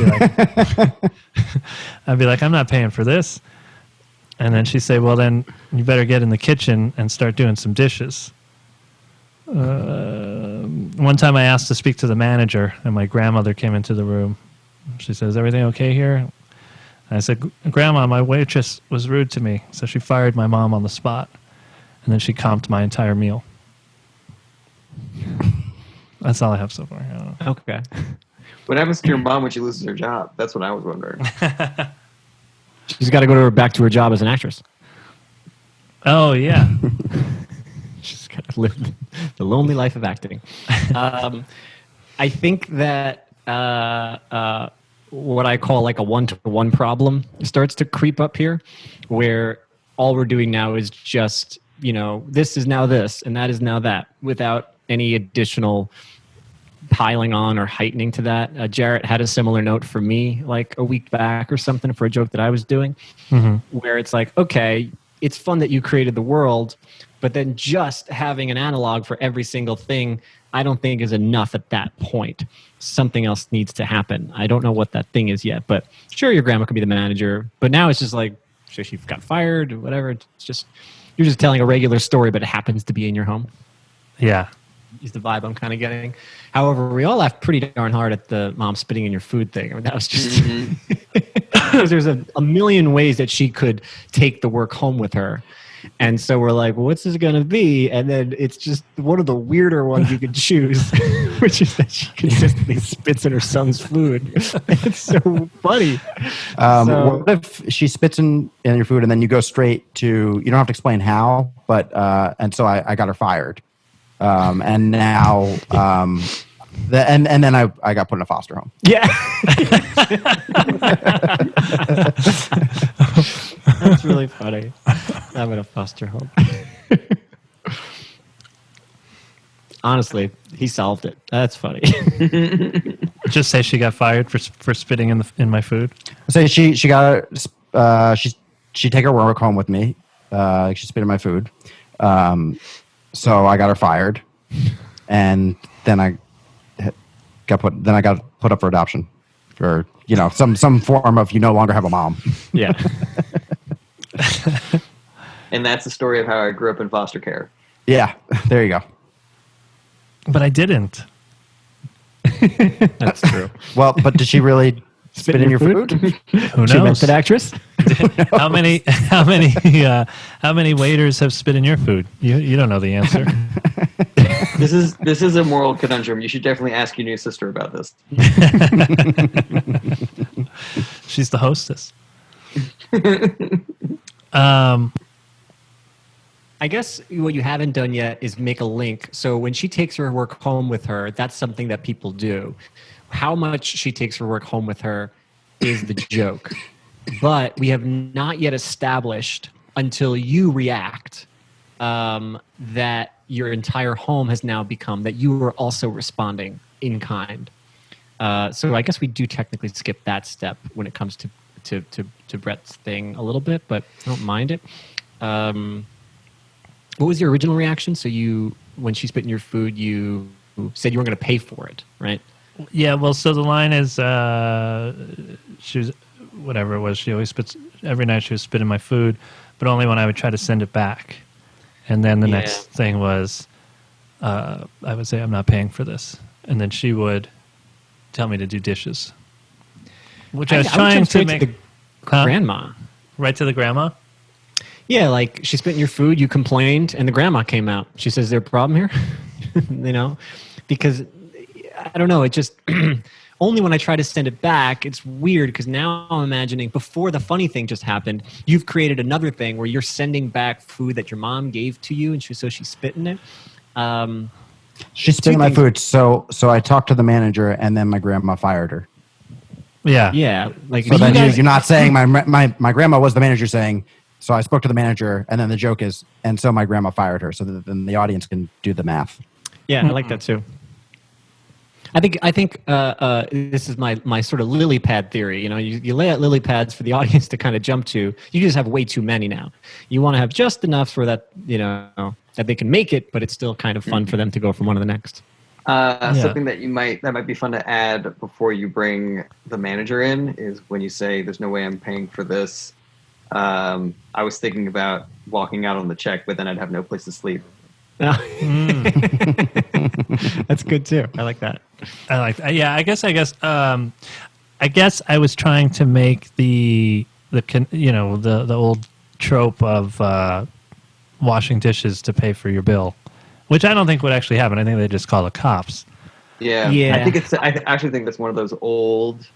[SPEAKER 2] be like, I'm not paying for this. And then she'd say, well, then you better get in the kitchen and start doing some dishes. One time I asked to speak to the manager, and my grandmother came into the room. She says, everything okay here? And I said, Grandma, my waitress was rude to me, so she fired my mom on the spot. And then she comped my entire meal. That's all I have so far. I don't know.
[SPEAKER 4] Okay.
[SPEAKER 3] What happens to your mom when she loses her job? That's what I was wondering.
[SPEAKER 4] She's got to go back to her job as an actress.
[SPEAKER 2] Oh, yeah.
[SPEAKER 4] She's got to live the lonely life of acting. I think that what I call like a one-to-one problem starts to creep up here, where all we're doing now is just, this is now this and that is now that, without any additional piling on or heightening to that. Jarret had a similar note for me like a week back or something for a joke that I was doing, where it's like, okay, it's fun that you created the world, but then just having an analog for every single thing, I don't think is enough at that point. Something else needs to happen. I don't know what that thing is yet, but sure, your grandma could be the manager, but now it's just like, sure, she got fired or whatever. It's just, you're just telling a regular story, but it happens to be in your home.
[SPEAKER 2] Yeah.
[SPEAKER 4] Is the vibe I'm kind of getting. However, we all laughed pretty darn hard at the mom spitting in your food thing. I mean, that was just because there's a million ways that she could take the work home with her. And so we're like, well, what's this going to be? And then it's just one of the weirder ones you could choose, which is that she consistently spits in her son's food. It's so funny.
[SPEAKER 5] What if she spits in your food and then you go straight to, you don't have to explain how, but, and so I got her fired. And now, and then I got put in a foster home.
[SPEAKER 4] Yeah. That's really funny. I'm in a foster home. Honestly, he solved it. That's funny.
[SPEAKER 2] Just say she got fired for spitting in my food.
[SPEAKER 5] Say she got she take her work home with me. She spit in my food. So I got her fired, and then I got put up for adoption, or some form of you no longer have a mom.
[SPEAKER 4] Yeah.
[SPEAKER 3] And that's the story of how I grew up in foster care.
[SPEAKER 5] Yeah, there you go.
[SPEAKER 2] But I didn't.
[SPEAKER 4] That's true.
[SPEAKER 5] Well, but did she really spit in your food?
[SPEAKER 2] Who knows?
[SPEAKER 4] She meant an actress?
[SPEAKER 2] How many waiters have spit in your food? You don't know the answer.
[SPEAKER 3] This is a moral conundrum. You should definitely ask your new sister about this.
[SPEAKER 2] She's the hostess.
[SPEAKER 4] I guess what you haven't done yet is make a link. So when she takes her work home with her, that's something that people do. How much she takes her work home with her is the joke. But we have not yet established, until you react, that your entire home has now become that you are also responding in kind. So I guess we do technically skip that step when it comes to Brett's thing a little bit, but I don't mind it. What was your original reaction? So when she spit in your food, you said you weren't going to pay for it, right?
[SPEAKER 2] Yeah, well, so the line is, she was, whatever it was, she always spits, every night she would spit in my food, but only when I would try to send it back. And then the next thing was, I would say, I'm not paying for this. And then she would tell me to do dishes. Which I was
[SPEAKER 4] would
[SPEAKER 2] trying
[SPEAKER 4] jump
[SPEAKER 2] to
[SPEAKER 4] straight
[SPEAKER 2] make.
[SPEAKER 4] the grandma.
[SPEAKER 2] Right to the grandma?
[SPEAKER 4] Yeah, like she spit in your food, you complained, and the grandma came out. She says, "Is there a problem here?" Because I don't know. It just only when I try to send it back, it's weird because now I'm imagining before the funny thing just happened, you've created another thing where you're sending back food that your mom gave to you, and so she spit in it.
[SPEAKER 5] She spit in my food, so I talked to the manager, and then my grandma fired her.
[SPEAKER 2] Yeah.
[SPEAKER 4] Yeah, like
[SPEAKER 5] So then you're not saying my grandma was the manager saying. So I spoke to the manager, and then the joke is, and so my grandma fired her. So then the audience can do the math.
[SPEAKER 4] Yeah, I like that too. I think this is my sort of lily pad theory. You lay out lily pads for the audience to kind of jump to. You just have way too many now. You want to have just enough for that that they can make it, but it's still kind of fun for them to go from one to the next.
[SPEAKER 3] Something that might be fun to add before you bring the manager in is when you say, "There's no way I'm paying for this." I was thinking about walking out on the check, but then I'd have no place to sleep.
[SPEAKER 4] That's good too. I like that.
[SPEAKER 2] I like that. Yeah, I guess I was trying to make the old trope of washing dishes to pay for your bill, which I don't think would actually happen. I think they just call the cops.
[SPEAKER 3] Yeah. I actually think that's one of those old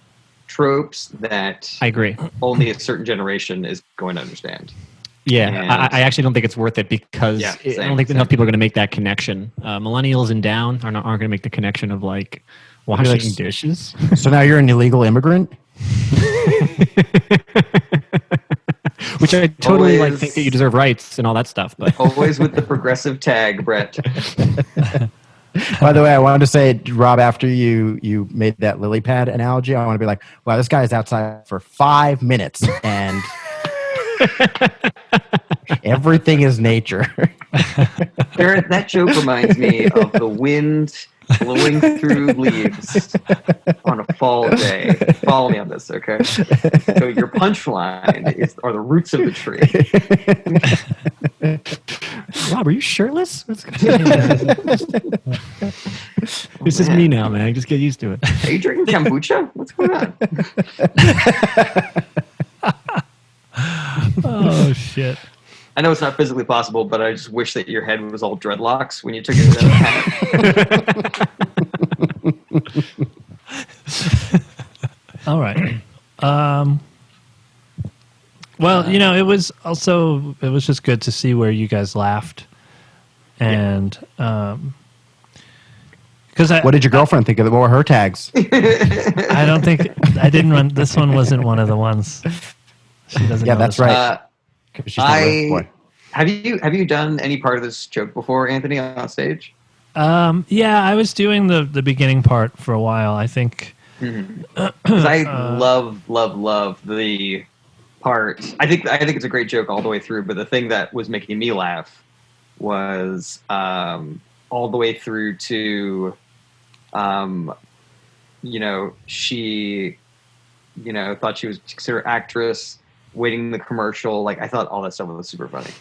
[SPEAKER 3] tropes that
[SPEAKER 4] I agree.
[SPEAKER 3] Only a certain generation is going to understand.
[SPEAKER 4] Yeah, I actually don't think it's worth it because I don't think enough people are going to make that connection. Millennials and down aren't going to make the connection of like washing dishes.
[SPEAKER 5] So now you're an illegal immigrant?
[SPEAKER 4] Which I totally think that you deserve rights and all that stuff. But
[SPEAKER 3] always with the progressive tag, Brett.
[SPEAKER 5] By the way, I wanted to say, Rob, after you made that lily pad analogy, I want to be like, wow, this guy is outside for 5 minutes and everything is nature.
[SPEAKER 3] Jarret, that joke reminds me of the wind blowing through leaves on a fall day. Follow me on this, okay? So your punchline are the roots of the tree.
[SPEAKER 4] Rob, are you shirtless? What's going on? This is me now, man. Just get used to it.
[SPEAKER 3] Are you drinking kombucha? What's going on?
[SPEAKER 2] Oh, shit.
[SPEAKER 3] I know it's not physically possible, but I just wish that your head was all dreadlocks when you took it out.
[SPEAKER 2] All right. Well, it was just good to see where you guys laughed. And because
[SPEAKER 5] what did your girlfriend think of it? What were her tags?
[SPEAKER 2] I don't think I didn't run. This one wasn't one of the ones. She doesn't.
[SPEAKER 5] Yeah,
[SPEAKER 2] know
[SPEAKER 5] that's
[SPEAKER 2] this
[SPEAKER 5] right.
[SPEAKER 3] Have you done any part of this joke before, Anthony, on stage?
[SPEAKER 2] Yeah, I was doing the beginning part for a while. I think.
[SPEAKER 3] Because I love the part. I think it's a great joke all the way through. But the thing that was making me laugh was all the way through to, she, thought she was considered actress, waiting the commercial. Like I thought all that stuff was super funny.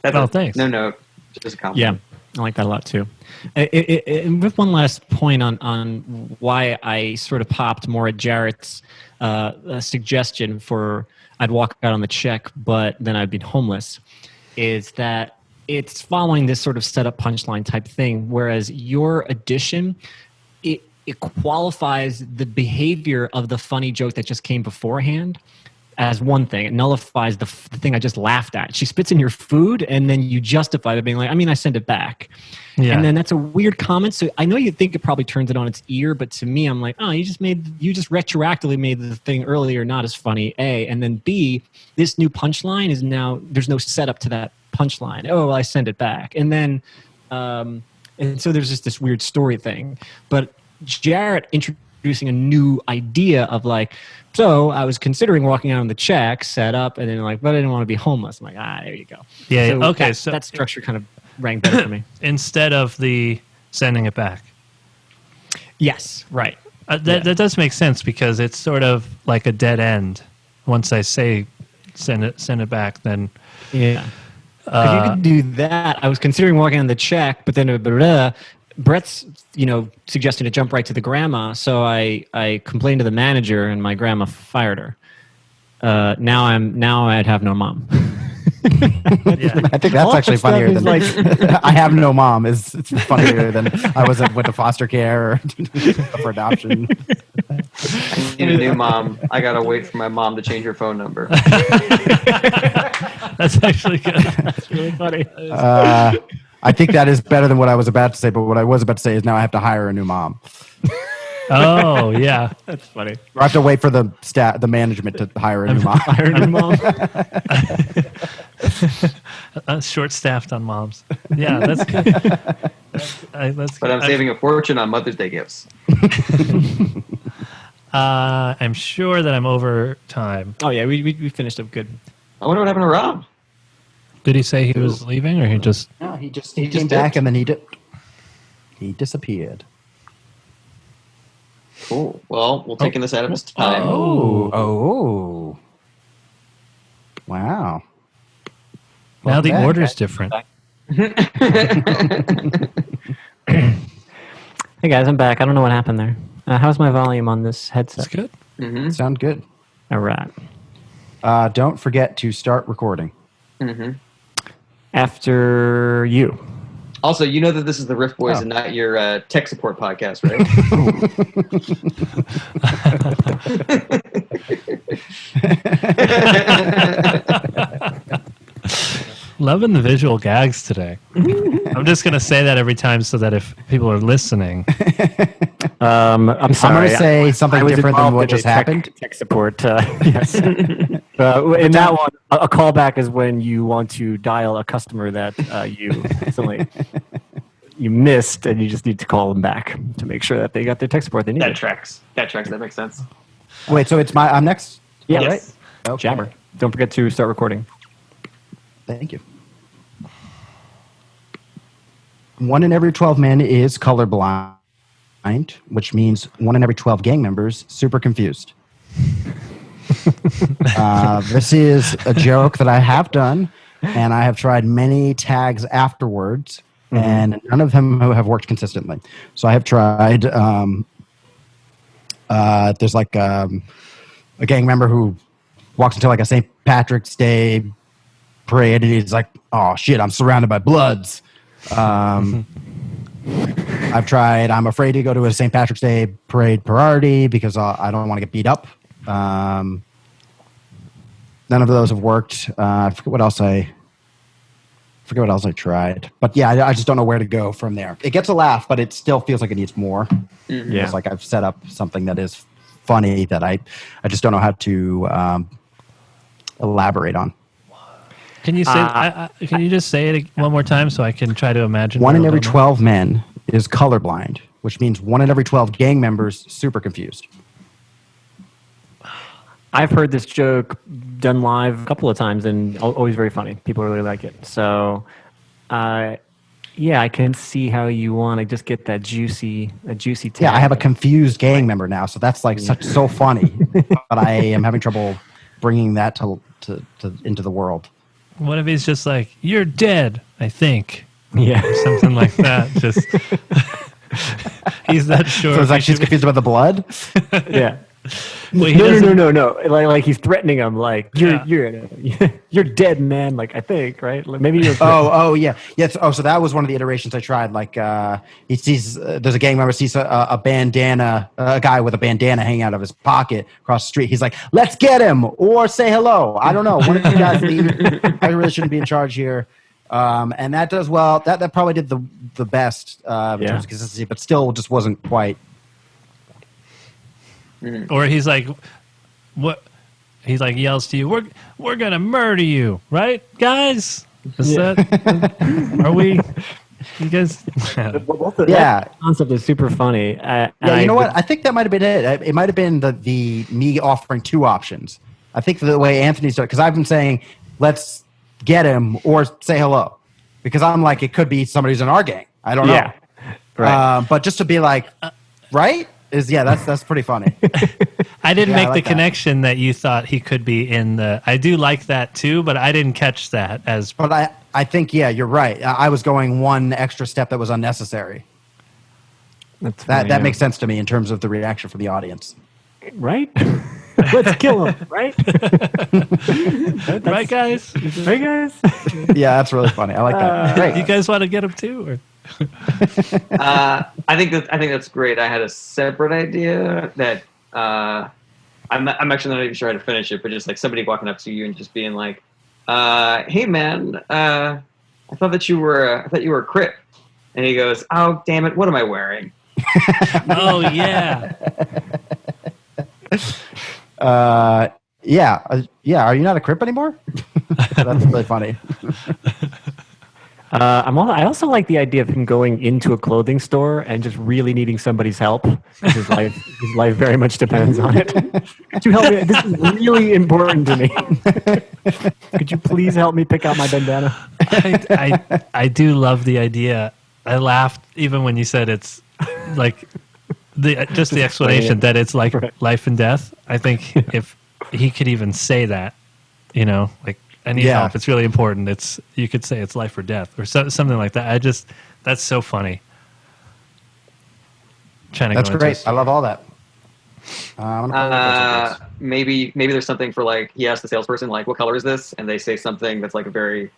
[SPEAKER 2] Thanks.
[SPEAKER 3] No, just a compliment.
[SPEAKER 4] Yeah, I like that a lot too. With one last point on why I sort of popped more at Jarrett's suggestion for I'd walk out on the check, but then I'd be homeless, is that it's following this sort of setup punchline type thing, whereas your addition, it qualifies the behavior of the funny joke that just came beforehand as one thing. It nullifies the thing I just laughed at. She spits in your food, and then you justify it being like, I send it back. Yeah. And then that's a weird comment. So I know you think it probably turns it on its ear, but to me, I'm like, oh, you just retroactively made the thing earlier not as funny, A. And then B, this new punchline is now, there's no setup to that punchline. Oh, well, I send it back. And then, and so there's just this weird story thing. But Jarret introducing a new idea of like, so I was considering walking out on the check, set up, and then like, but I didn't want to be homeless. I'm like, there you go.
[SPEAKER 2] Yeah.
[SPEAKER 4] So
[SPEAKER 2] okay.
[SPEAKER 4] So that structure kind of rang better for me.
[SPEAKER 2] Instead of the sending it back.
[SPEAKER 4] Yes. Right.
[SPEAKER 2] That does make sense because it's sort of like a dead end. Once I say send it back, then
[SPEAKER 4] yeah. If you could do that, I was considering walking on the check, but then Brett's, suggesting to jump right to the grandma. So I complained to the manager, and my grandma fired her. Now I'd have no mom.
[SPEAKER 2] Yeah.
[SPEAKER 5] I think that's actually funnier than
[SPEAKER 4] like
[SPEAKER 5] I have no mom. It's funnier than I went to foster care or for adoption.
[SPEAKER 3] I need a new mom. I gotta wait for my mom to change her phone number.
[SPEAKER 2] That's actually good.
[SPEAKER 4] That's really funny.
[SPEAKER 5] I think that is better than what I was about to say. But what I was about to say is now I have to hire a new mom.
[SPEAKER 2] Oh yeah,
[SPEAKER 4] That's funny.
[SPEAKER 5] Or I have to wait for the management to hire a new mom.
[SPEAKER 4] Hire a new mom.
[SPEAKER 2] short-staffed on moms. Yeah, that's good. That's
[SPEAKER 3] But I'm saving a fortune on Mother's Day gifts.
[SPEAKER 2] I'm sure that I'm over time.
[SPEAKER 4] Oh yeah, we finished up good.
[SPEAKER 3] I wonder what happened to Rob.
[SPEAKER 2] Did he say he was leaving, or he just?
[SPEAKER 5] No, he came back and then he disappeared.
[SPEAKER 3] Cool. Well, we'll take this out of his time.
[SPEAKER 5] Oh. Wow.
[SPEAKER 2] Now the
[SPEAKER 5] back.
[SPEAKER 2] order's different.
[SPEAKER 4] Hey guys, I'm back. I don't know what happened there. How's my volume on this headset?
[SPEAKER 2] That's good.
[SPEAKER 3] Mm-hmm.
[SPEAKER 5] Sound good.
[SPEAKER 4] All right.
[SPEAKER 5] Don't forget to start recording.
[SPEAKER 3] Mm-hmm.
[SPEAKER 4] After you.
[SPEAKER 3] Also, you know that this is the Riff Boys
[SPEAKER 5] Oh.
[SPEAKER 3] and not your tech support podcast, right?
[SPEAKER 2] Loving the visual gags today. I'm just gonna say that every time so that if people are listening,
[SPEAKER 4] I'm sorry.
[SPEAKER 5] I'm going to say something
[SPEAKER 4] I was
[SPEAKER 5] different than
[SPEAKER 4] involved
[SPEAKER 5] what
[SPEAKER 4] in
[SPEAKER 5] just
[SPEAKER 4] a
[SPEAKER 5] happened.
[SPEAKER 4] Tech support. Yes. In that one, a callback is when you want to dial a customer that you missed, and you just need to call them back to make sure that they got their tech support they needed.
[SPEAKER 3] That tracks. That makes sense.
[SPEAKER 5] Wait, so I'm next?
[SPEAKER 4] Yeah,
[SPEAKER 5] All
[SPEAKER 3] Yes.
[SPEAKER 5] right. Okay.
[SPEAKER 4] Jammer. Don't forget to start recording.
[SPEAKER 5] Thank you. 1 in every 12 men is colorblind, which means 1 in every 12 gang members super confused. This is a joke that I have done, and I have tried many tags afterwards, and none of them have worked consistently. So I have tried. There's like a gang member who walks into like a St. Patrick's Day parade, and he's like, "Oh shit, I'm surrounded by Bloods." I've tried. I'm afraid to go to a St. Patrick's Day parade party because I don't want to get beat up. None of those have worked. I forget what else I tried. But yeah, I just don't know where to go from there. It gets a laugh, but it still feels like it needs more.
[SPEAKER 4] Yeah.
[SPEAKER 5] It's like I've set up something that is funny that I just don't know how to elaborate on.
[SPEAKER 2] can you say? Can you just say it one more time so I can try to imagine?
[SPEAKER 5] 1 in
[SPEAKER 2] what
[SPEAKER 5] every
[SPEAKER 2] I'm doing?
[SPEAKER 5] 12 men is colorblind, which means 1 in every 12 gang members super confused.
[SPEAKER 4] I've heard this joke done live a couple of times, and always very funny. People really like it. So, yeah, I can see how you want to just get that juicy tag.
[SPEAKER 5] Yeah, I have a confused gang member now, so that's like so funny. But I am having trouble bringing that to into the world.
[SPEAKER 2] What if he's just like, "You're dead," I think,
[SPEAKER 4] Yeah.
[SPEAKER 2] something like that. Just he's that short.
[SPEAKER 5] So it's like she's confused about the blood.
[SPEAKER 4] Yeah.
[SPEAKER 2] Well, he
[SPEAKER 4] No.
[SPEAKER 2] doesn't-
[SPEAKER 4] Like he's threatening him. Like you're dead, man. Like I think, right? Like, maybe you're.
[SPEAKER 5] Oh, yeah. Yes. Oh, so that was one of the iterations I tried. Like, he sees there's a gang member sees a bandana, a guy with a bandana hanging out of his pocket across the street. He's like, "Let's get him," or say hello. I don't know. One of you guys leave. I really shouldn't be in charge here. And that does well. That probably did the best in terms of consistency, but still just wasn't quite.
[SPEAKER 2] Or he's like, what? He's like yells to you, "We're gonna murder you, right, guys?" Is that? Are we? You guys?
[SPEAKER 5] Yeah.
[SPEAKER 4] That concept is super funny.
[SPEAKER 5] Yeah, you know what? I think that might have been it. It might have been the me offering two options. I think the way Anthony's done it, because I've been saying, "Let's get him," or say hello, because I'm like, it could be somebody who's in our gang. I don't know.
[SPEAKER 4] Yeah. Right.
[SPEAKER 5] But just to be like, right? That's pretty funny.
[SPEAKER 2] I didn't
[SPEAKER 5] Yeah,
[SPEAKER 2] make
[SPEAKER 5] I
[SPEAKER 2] the
[SPEAKER 5] like that.
[SPEAKER 2] connection that you thought he could be in the. I do like that too, but I didn't catch that as.
[SPEAKER 5] But I think, yeah, you're right. I was going one extra step that was unnecessary.
[SPEAKER 4] That's funny,
[SPEAKER 5] That
[SPEAKER 4] yeah.
[SPEAKER 5] makes sense to me in terms of the reaction from the audience.
[SPEAKER 4] Right? Let's kill him, right?
[SPEAKER 2] Right, guys?
[SPEAKER 4] Right, guys?
[SPEAKER 5] Yeah, that's really funny. I like that. Great.
[SPEAKER 2] You guys want to get him too? Or?
[SPEAKER 6] I think that's great. I had a separate idea that I'm actually not even sure how to finish it, but just like somebody walking up to you and just being like, "Hey man, I thought you were a Crip," and he goes, "Oh damn it, what am I wearing?"
[SPEAKER 2] Oh, yeah.
[SPEAKER 5] Yeah. Are you not a Crip anymore? That's really funny.
[SPEAKER 4] I also like the idea of him going into a clothing store and just really needing somebody's help. His life very much depends on it. Could you help me? This is really important to me. Could you please help me pick out my bandana?
[SPEAKER 2] I do love the idea. I laughed even when you said it's like the explanation that it's like life and death. I think if he could even say that, like I need help. It's really important. You could say it's life or death or something like that. That's so funny.
[SPEAKER 5] That's great. I love all that. I'm gonna
[SPEAKER 6] maybe there's something for like he asks the salesperson like, "What color is this?" and they say something that's like a very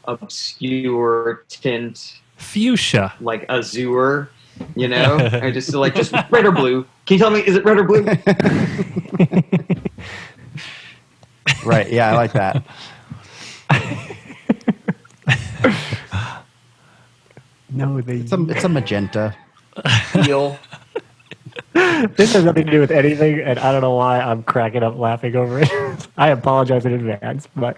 [SPEAKER 6] obscure tint,
[SPEAKER 2] fuchsia,
[SPEAKER 6] like azure, and just red or blue. Can you tell me, is it red or blue?
[SPEAKER 5] Right. Yeah, I like that.
[SPEAKER 4] No,
[SPEAKER 5] it's a magenta.
[SPEAKER 6] Teal.
[SPEAKER 4] This has nothing to do with anything, and I don't know why I'm cracking up laughing over it. I apologize in advance, but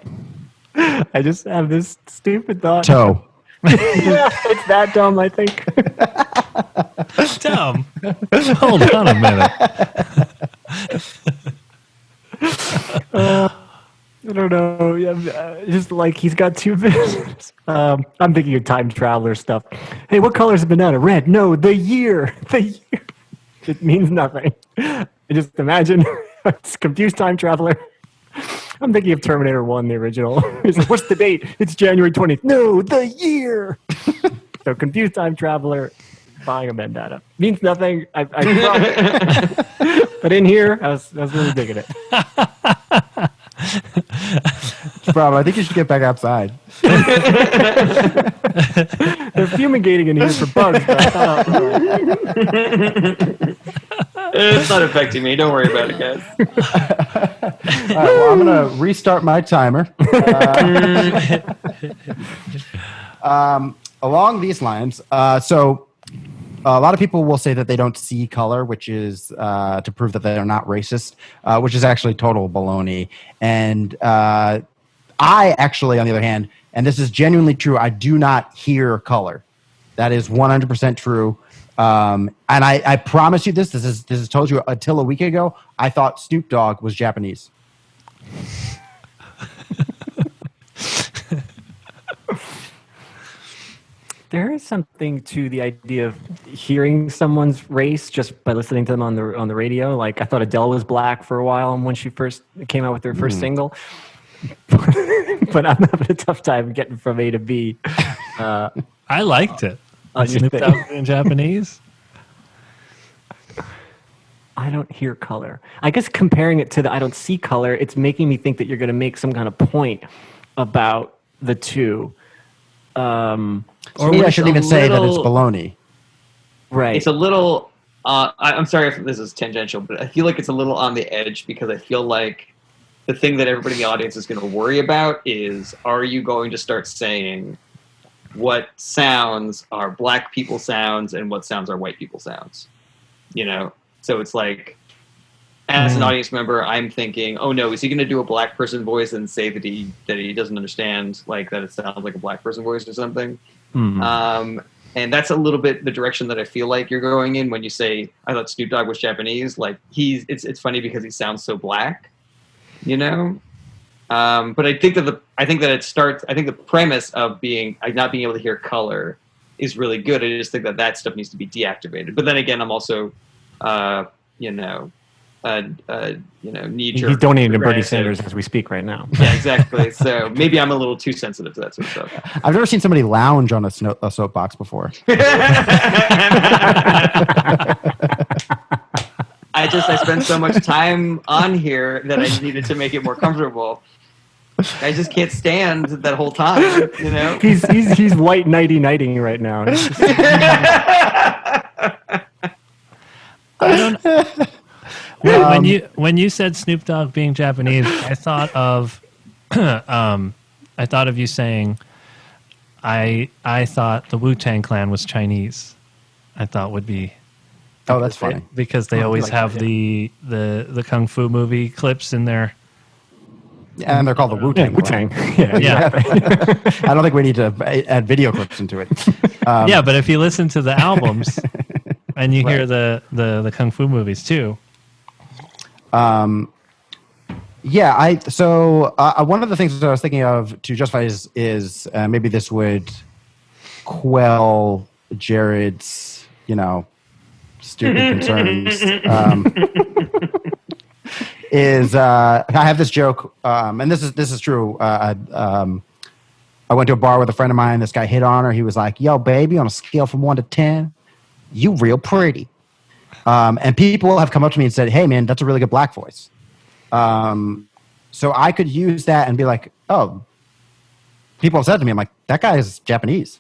[SPEAKER 4] I just have this stupid thought.
[SPEAKER 5] Toe.
[SPEAKER 4] It's that dumb, I think.
[SPEAKER 2] Dumb. Hold on a minute.
[SPEAKER 4] I don't know. Yeah, just like he's got two visions. I'm thinking of time traveler stuff. Hey, what color is a banana? Red. No, the year. The year. It means nothing. I just imagine it's confused time traveler. I'm thinking of Terminator 1, the original. He's like, what's the date? It's January 20th. No, the year. So confused time traveler buying a bandana. Means nothing. I but in here, I was really digging it.
[SPEAKER 5] Bro, I think you should get back outside.
[SPEAKER 4] They're fumigating in here for bugs. But
[SPEAKER 6] It's not affecting me. Don't worry about it, guys.
[SPEAKER 5] All right, well, I'm going to restart my timer. Along these lines, so a lot of people will say that they don't see color, which is to prove that they're not racist, which is actually total baloney. And I actually, on the other hand, and this is genuinely true, I do not hear color. That is 100% true. And I promise you this is told you until a week ago, I thought Snoop Dogg was Japanese.
[SPEAKER 4] there is something to the idea of hearing someone's race just by listening to them on the radio. Like I thought Adele was black for a while when she first came out with her first single. But I'm having a tough time getting from A to B.
[SPEAKER 2] I liked it.
[SPEAKER 4] On your
[SPEAKER 2] Snoop
[SPEAKER 4] thing.
[SPEAKER 2] Dogg in Japanese.
[SPEAKER 4] I don't hear color. I guess comparing it to the I don't see color, it's making me think that you're going to make some kind of point about the two.
[SPEAKER 5] Or maybe I shouldn't even say that it's baloney.
[SPEAKER 4] Right.
[SPEAKER 6] It's a little. I'm sorry if this is tangential, but I feel like it's a little on the edge because I feel like the thing that everybody in the audience is going to worry about is: are you going to start saying what sounds are black people sounds and what sounds are white people sounds? You know, so it's like, as an audience member, I'm thinking, oh no, is he going to do a black person voice and say that he doesn't understand, like that it sounds like a black person voice or something? And that's a little bit the direction that I feel like you're going in when you say I thought Snoop Dogg was Japanese. Like it's funny because he sounds so black, you know. But I think that the premise of not being able to hear color is really good. I just think that stuff needs to be deactivated. But then again, I'm also, knee-jerk.
[SPEAKER 4] He's donating to Bernie Sanders as we speak right now.
[SPEAKER 6] Yeah, exactly. So maybe I'm a little too sensitive to that sort of stuff.
[SPEAKER 5] I've never seen somebody lounge on a soapbox before.
[SPEAKER 6] spent so much time on here that I needed to make it more comfortable. I just can't stand that whole time, you know?
[SPEAKER 4] He's white nighty-nighting right now.
[SPEAKER 2] I don't. When you said Snoop Dogg being Japanese, I thought of you saying, I thought the Wu-Tang Clan was Chinese. I thought would be.
[SPEAKER 5] Oh, that's funny.
[SPEAKER 2] Because they always
[SPEAKER 4] like
[SPEAKER 2] have
[SPEAKER 4] that,
[SPEAKER 2] the kung fu movie clips in there.
[SPEAKER 5] And they're called the Wu-Tang.
[SPEAKER 4] Wu-Tang.
[SPEAKER 2] Yeah.
[SPEAKER 5] I don't think we need to add video clips into it.
[SPEAKER 2] Yeah, but if you listen to the albums and you hear the kung fu movies too.
[SPEAKER 5] Yeah, so one of the things that I was thinking of to justify is maybe this would quell Jarret's, stupid concerns. I have this joke, and this is true. I went to a bar with a friend of mine. This guy hit on her. He was like, "Yo, baby, on a scale from 1 to 10, you real pretty." And people have come up to me and said, "Hey, man, that's a really good black voice." So I could use that and be like, "Oh," people have said to me, "I'm like, that guy is Japanese."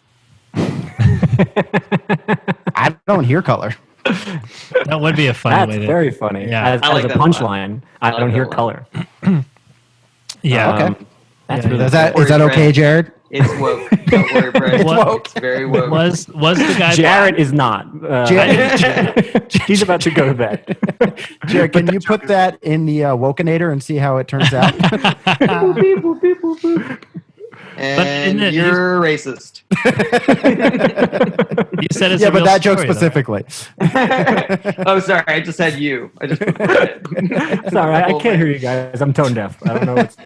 [SPEAKER 5] I don't hear color.
[SPEAKER 2] That would be a funny
[SPEAKER 4] That's
[SPEAKER 2] way to.
[SPEAKER 4] very funny.
[SPEAKER 2] Yeah.
[SPEAKER 4] As,
[SPEAKER 6] I like
[SPEAKER 4] as a
[SPEAKER 6] that a lot.
[SPEAKER 4] punchline, I
[SPEAKER 6] like
[SPEAKER 4] don't
[SPEAKER 6] that
[SPEAKER 4] hear
[SPEAKER 6] a lot.
[SPEAKER 4] color.
[SPEAKER 2] Yeah.
[SPEAKER 5] Okay.
[SPEAKER 4] That's
[SPEAKER 2] Yeah,
[SPEAKER 4] really
[SPEAKER 5] Is that
[SPEAKER 6] Don't worry,
[SPEAKER 5] okay, Jared?
[SPEAKER 6] It's woke. Don't worry, Brett.
[SPEAKER 2] What-
[SPEAKER 6] It's very woke.
[SPEAKER 2] Was the guy
[SPEAKER 4] Jarret is not. He's about to go to bed.
[SPEAKER 5] Jared, can you put that in the Wokenator and see how it turns out?
[SPEAKER 6] And
[SPEAKER 2] in it,
[SPEAKER 6] you're racist.
[SPEAKER 2] You said it's
[SPEAKER 5] Yeah,
[SPEAKER 2] a
[SPEAKER 5] but
[SPEAKER 2] real
[SPEAKER 5] that joke
[SPEAKER 2] story, though.
[SPEAKER 5] specifically.
[SPEAKER 6] Oh, sorry. I just had you. I just
[SPEAKER 4] Sorry, I can't hear you guys. I'm tone deaf. I don't know what's.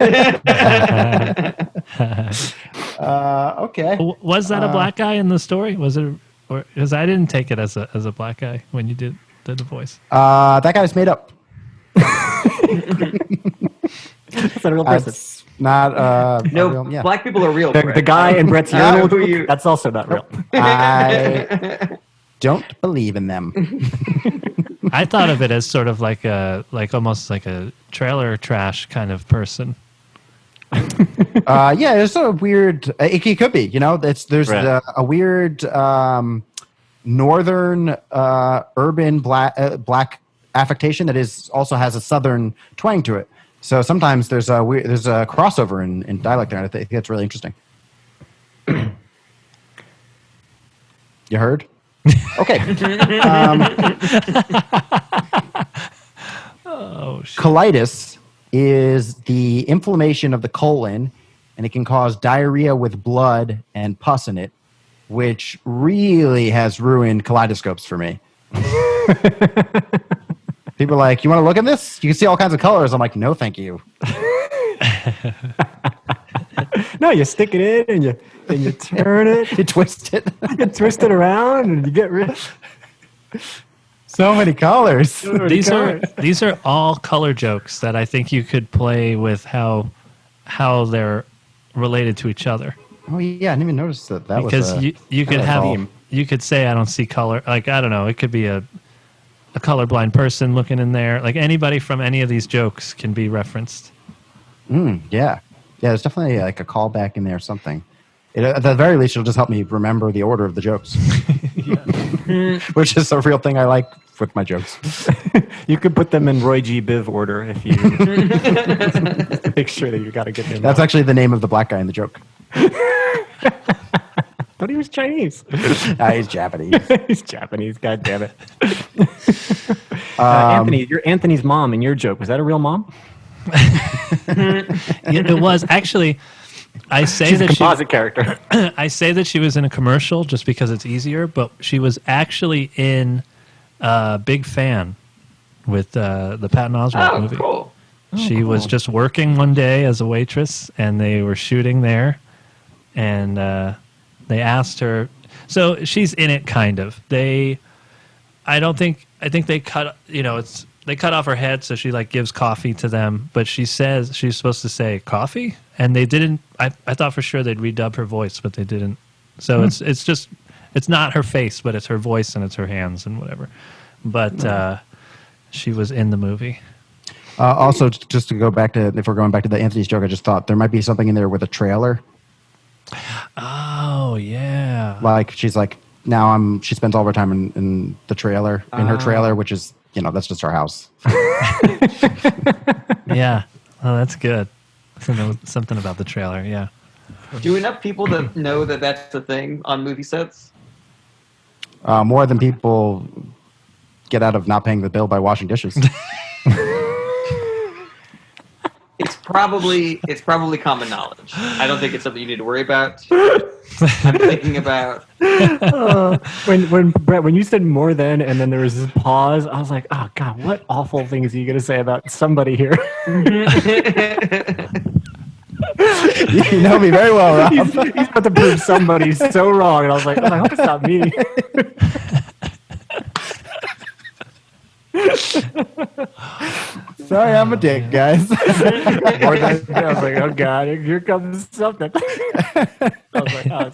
[SPEAKER 5] Okay.
[SPEAKER 2] Was that a black guy in the story? Was it, or because I didn't take it as a black guy when you did the voice.
[SPEAKER 5] That guy's made up.
[SPEAKER 4] That's not a real person.
[SPEAKER 5] That's not.
[SPEAKER 6] No,
[SPEAKER 5] real, yeah.
[SPEAKER 6] black people are real.
[SPEAKER 4] The
[SPEAKER 6] Brett.
[SPEAKER 4] guy in Brett's
[SPEAKER 6] I don't know
[SPEAKER 4] urinal,
[SPEAKER 6] who you-
[SPEAKER 4] that's also not real.
[SPEAKER 5] I don't believe in them.
[SPEAKER 2] I thought of it as sort of like almost like a trailer trash kind of person.
[SPEAKER 5] Yeah, it's sort of weird. It could be. There's
[SPEAKER 4] Right.
[SPEAKER 5] a weird northern urban black affectation that is also has a southern twang to it. So sometimes there's a crossover in dialect there, and I think it's really interesting. You heard? Okay.
[SPEAKER 2] Oh shit.
[SPEAKER 5] Colitis is the inflammation of the colon, and it can cause diarrhea with blood and pus in it, which really has ruined kaleidoscopes for me. People are like, "You want to look at this? You can see all kinds of colors." I'm like, "No, thank you."
[SPEAKER 4] No, you stick it in and you turn it,
[SPEAKER 5] You twist it.
[SPEAKER 4] you twist it around, and you get rid.
[SPEAKER 5] So many colors.
[SPEAKER 2] These are all color jokes that I think you could play with how they're related to each other.
[SPEAKER 5] Oh yeah, I didn't even notice that. That
[SPEAKER 2] Because
[SPEAKER 5] was
[SPEAKER 2] you could
[SPEAKER 5] was
[SPEAKER 2] have
[SPEAKER 5] all-
[SPEAKER 2] you could say I don't see color. Like I don't know, it could be a colorblind person looking in there. Like anybody from any of these jokes can be referenced.
[SPEAKER 5] Yeah. There's definitely like a callback in there or something. At the very least, it'll just help me remember the order of the jokes, which is a real thing I like with my jokes.
[SPEAKER 4] You could put them in Roy G. Biv order if you make sure that you got to get them.
[SPEAKER 5] That's actually the name of the black guy in the joke.
[SPEAKER 4] But he was Chinese.
[SPEAKER 5] He's Japanese.
[SPEAKER 4] He's Japanese. God damn it. Anthony, you're Anthony's mom in your joke. Was that a real mom?
[SPEAKER 2] It was actually. I say
[SPEAKER 4] She's a
[SPEAKER 2] that
[SPEAKER 4] composite character.
[SPEAKER 2] I say that she was in a commercial just because it's easier, but she was actually in Big Fan with the Patton Oswalt
[SPEAKER 6] Oh,
[SPEAKER 2] movie.
[SPEAKER 6] cool.
[SPEAKER 2] She was just working one day as a waitress, and they were shooting there, and they asked her. So she's in it, kind of. I think they cut. They cut off her head, so she gives coffee to them. But she says she's supposed to say coffee, and they didn't. I thought for sure they'd redub her voice, but they didn't. So it's not her face, but it's her voice and it's her hands and whatever. But she was in the movie.
[SPEAKER 5] Also, just to go back to, if we're going back to the Anthony's joke, I just thought there might be something in there with a trailer.
[SPEAKER 2] Oh yeah.
[SPEAKER 5] Like she's like she spends all her time in the trailer, in her trailer, which is, that's just our house.
[SPEAKER 2] Yeah. Oh, that's good. Something about the trailer. Yeah.
[SPEAKER 6] Do enough people that know that that's the thing on movie sets?
[SPEAKER 5] More than people get out of not paying the bill by washing dishes.
[SPEAKER 6] It's probably common knowledge. I don't think it's something you need to worry about. I'm thinking about
[SPEAKER 4] When Brett, when you said more than, and then there was this pause, I was like, oh God, what awful thing is he going to say about somebody here?
[SPEAKER 5] You know me very well, Rob.
[SPEAKER 4] He's about to prove somebody so wrong, and I was like, oh, I hope it's not me.
[SPEAKER 5] Sorry, I'm a dick, guys.
[SPEAKER 4] More than, I was like, oh God, here comes something. I was like, oh,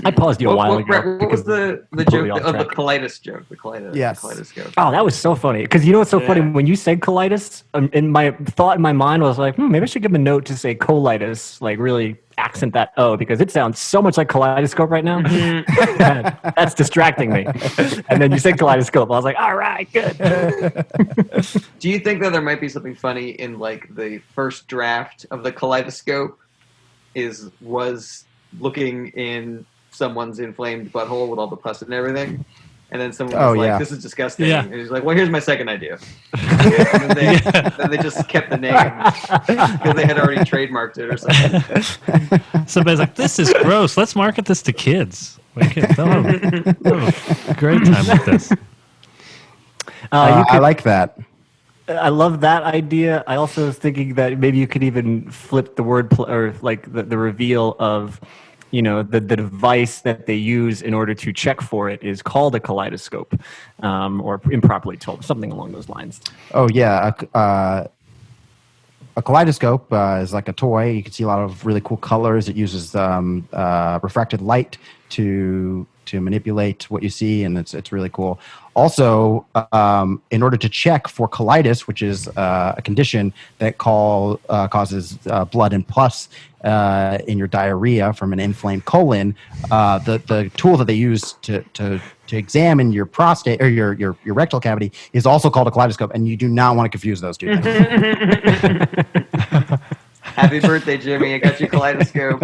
[SPEAKER 4] I paused you a while ago.
[SPEAKER 6] What was the
[SPEAKER 4] completely
[SPEAKER 6] joke
[SPEAKER 4] off
[SPEAKER 6] of the
[SPEAKER 4] track.
[SPEAKER 6] colitis joke? The colitis.
[SPEAKER 5] Yes.
[SPEAKER 6] The colitis joke.
[SPEAKER 4] Oh, that was so funny. Because you know what's so funny?
[SPEAKER 6] Yeah.
[SPEAKER 4] When you said colitis, in my thought in my mind was like, maybe I should give him a note to say colitis, like really accent that O, because it sounds so much like kaleidoscope right now. That's distracting me. And then you said kaleidoscope. I was like, all right, good.
[SPEAKER 6] Do you think that there might be something funny in like the first draft of the kaleidoscope was looking in someone's inflamed butthole with all the pus and everything, and then someone was like, "This is disgusting,"
[SPEAKER 2] Yeah.
[SPEAKER 6] and he's like, "Well, here's my second idea." And then they just kept the name because they had already trademarked it or something.
[SPEAKER 2] Somebody's like, "This is gross. Let's market this to kids. We can they'll have a great time with this."
[SPEAKER 5] I like that.
[SPEAKER 4] I love that idea. I also was thinking that maybe you could even flip the word or like the reveal of, the device that they use in order to check for it is called a kaleidoscope, or improperly told, something along those lines.
[SPEAKER 5] Oh, yeah. A kaleidoscope is like a toy. You can see a lot of really cool colors. It uses refracted light to manipulate what you see, and it's really cool. Also, in order to check for colitis, which is a condition that causes blood and pus in your diarrhea from an inflamed colon, the tool that they use to examine your prostate or your rectal cavity is also called a kaleidoscope, and you do not want to confuse those two things.
[SPEAKER 6] Happy birthday, Jimmy! I got you a kaleidoscope.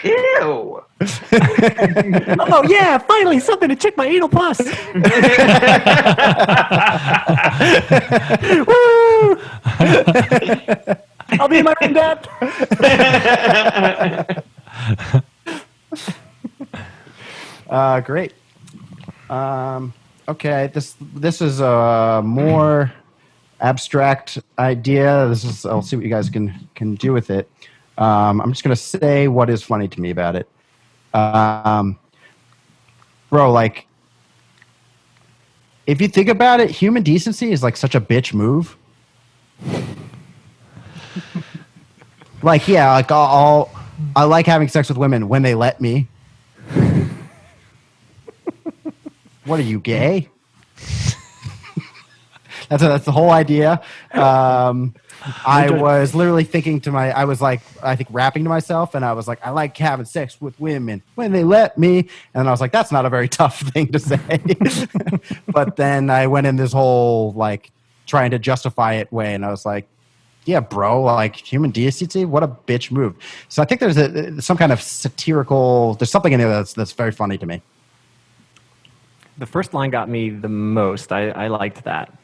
[SPEAKER 6] Ew!
[SPEAKER 4] Oh yeah, finally something to check my anal pus. Woo! I'll be in my room, Dad.
[SPEAKER 5] Great. Okay, this is a more abstract idea. I'll see what you guys can do with it. I'm just gonna say what is funny to me about it. Bro, like, if you think about it, human decency is like such a bitch move. Like, yeah, like I like having sex with women when they let me. What are you, gay? That's the whole idea. I was literally thinking I was like, I think rapping to myself, and I was like, I like having sex with women when they let me. And I was like, that's not a very tough thing to say. But then I went in this whole like trying to justify it way, and I was like, yeah, bro, like human decency, what a bitch move. So I think there's some kind of satirical, there's something in there that's very funny to me.
[SPEAKER 4] The first line got me the most. I liked that.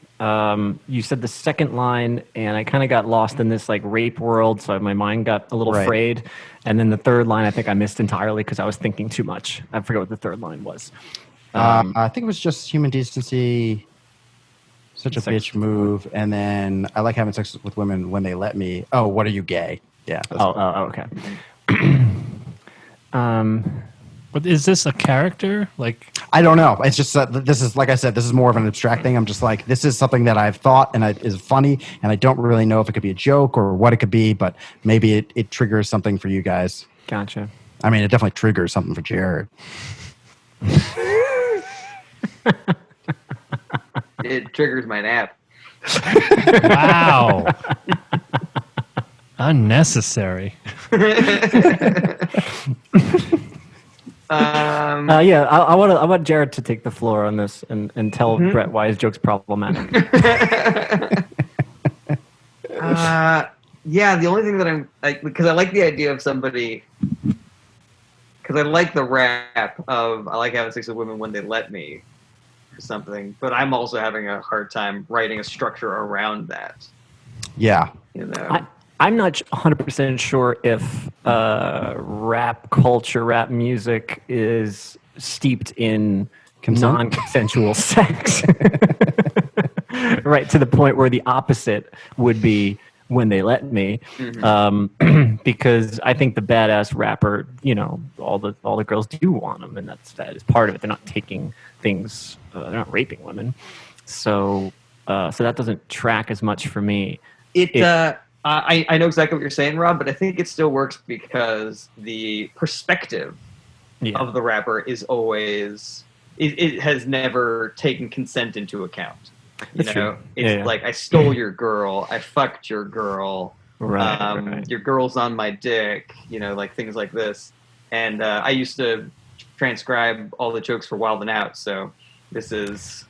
[SPEAKER 4] You said the second line, and I kind of got lost in this like rape world, so my mind got a little frayed. And then the third line, I think I missed entirely because I was thinking too much. I forget what the third line was.
[SPEAKER 5] I think it was just human decency, such a bitch move, and then I like having sex with women when they let me. Oh, what are you, gay? Yeah.
[SPEAKER 4] Okay.
[SPEAKER 2] But is this a character? Like,
[SPEAKER 5] I don't know. It's just this is, like I said, this is more of an abstract thing. I'm just like, this is something that I've thought and is funny, and I don't really know if it could be a joke or what it could be, but maybe it triggers something for you guys.
[SPEAKER 4] Gotcha.
[SPEAKER 5] I mean, it definitely triggers something for Jarret.
[SPEAKER 6] It triggers my nap.
[SPEAKER 2] Wow. Unnecessary.
[SPEAKER 4] Yeah, I want Jarret to take the floor on this and tell Brett why his joke's problematic.
[SPEAKER 6] Yeah, the only thing that I'm like, because I like the idea of somebody, because I like the rap of I like having sex with women when they let me or something, but I'm also having a hard time writing a structure around that.
[SPEAKER 5] Yeah.
[SPEAKER 6] You know,
[SPEAKER 4] I'm not 100% sure if rap culture, rap music is steeped in
[SPEAKER 5] Consent?
[SPEAKER 4] non-consensual sex. Right, to the point where the opposite would be when they let me. Because I think the badass rapper, you know, all the girls do want them, and that is part of it. They're not taking things, they're not raping women. So that doesn't track as much for me.
[SPEAKER 6] I know exactly what you're saying, Rob, but I think it still works because the perspective of the rapper is always it has never taken consent into account. You
[SPEAKER 4] That's
[SPEAKER 6] know,
[SPEAKER 4] true.
[SPEAKER 6] it's like I stole your girl, I fucked your girl,
[SPEAKER 4] Right.
[SPEAKER 6] your girl's on my dick, you know, like things like this. And I used to transcribe all the jokes for Wild and Out, so this is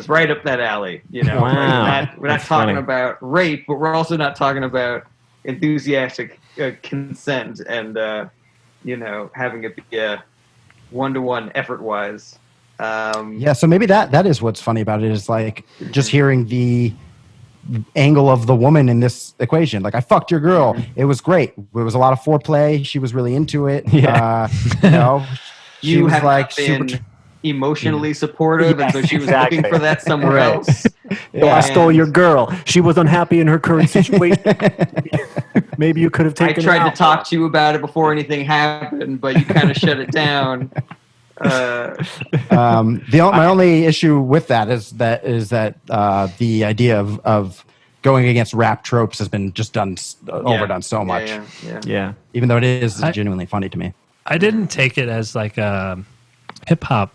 [SPEAKER 6] right up that alley. You know,
[SPEAKER 4] Wow.
[SPEAKER 6] we're not talking about rape, but we're also not talking about enthusiastic consent and you know, having it be a 1-to-1 effort-wise.
[SPEAKER 5] Yeah, so maybe that is what's funny about it is like just hearing the angle of the woman in this equation. Like, I fucked your girl. It was great. It was a lot of foreplay. She was really into it.
[SPEAKER 4] Yeah.
[SPEAKER 5] You know, she
[SPEAKER 6] You
[SPEAKER 5] was
[SPEAKER 6] have
[SPEAKER 5] like
[SPEAKER 6] been
[SPEAKER 5] super.
[SPEAKER 6] Emotionally supportive, and so she was
[SPEAKER 4] exactly.
[SPEAKER 6] looking for that somewhere
[SPEAKER 4] Right.
[SPEAKER 6] else.
[SPEAKER 4] So I stole your girl. She was unhappy in her current situation. Maybe you could have
[SPEAKER 6] I
[SPEAKER 4] taken.
[SPEAKER 6] tried to talk to you about it before anything happened, but you kind of shut it down.
[SPEAKER 5] My only issue with that is that the idea of going against rap tropes has been just overdone so much.
[SPEAKER 4] Yeah.
[SPEAKER 5] Even though it is genuinely funny to me.
[SPEAKER 2] I didn't take it as like a hip hop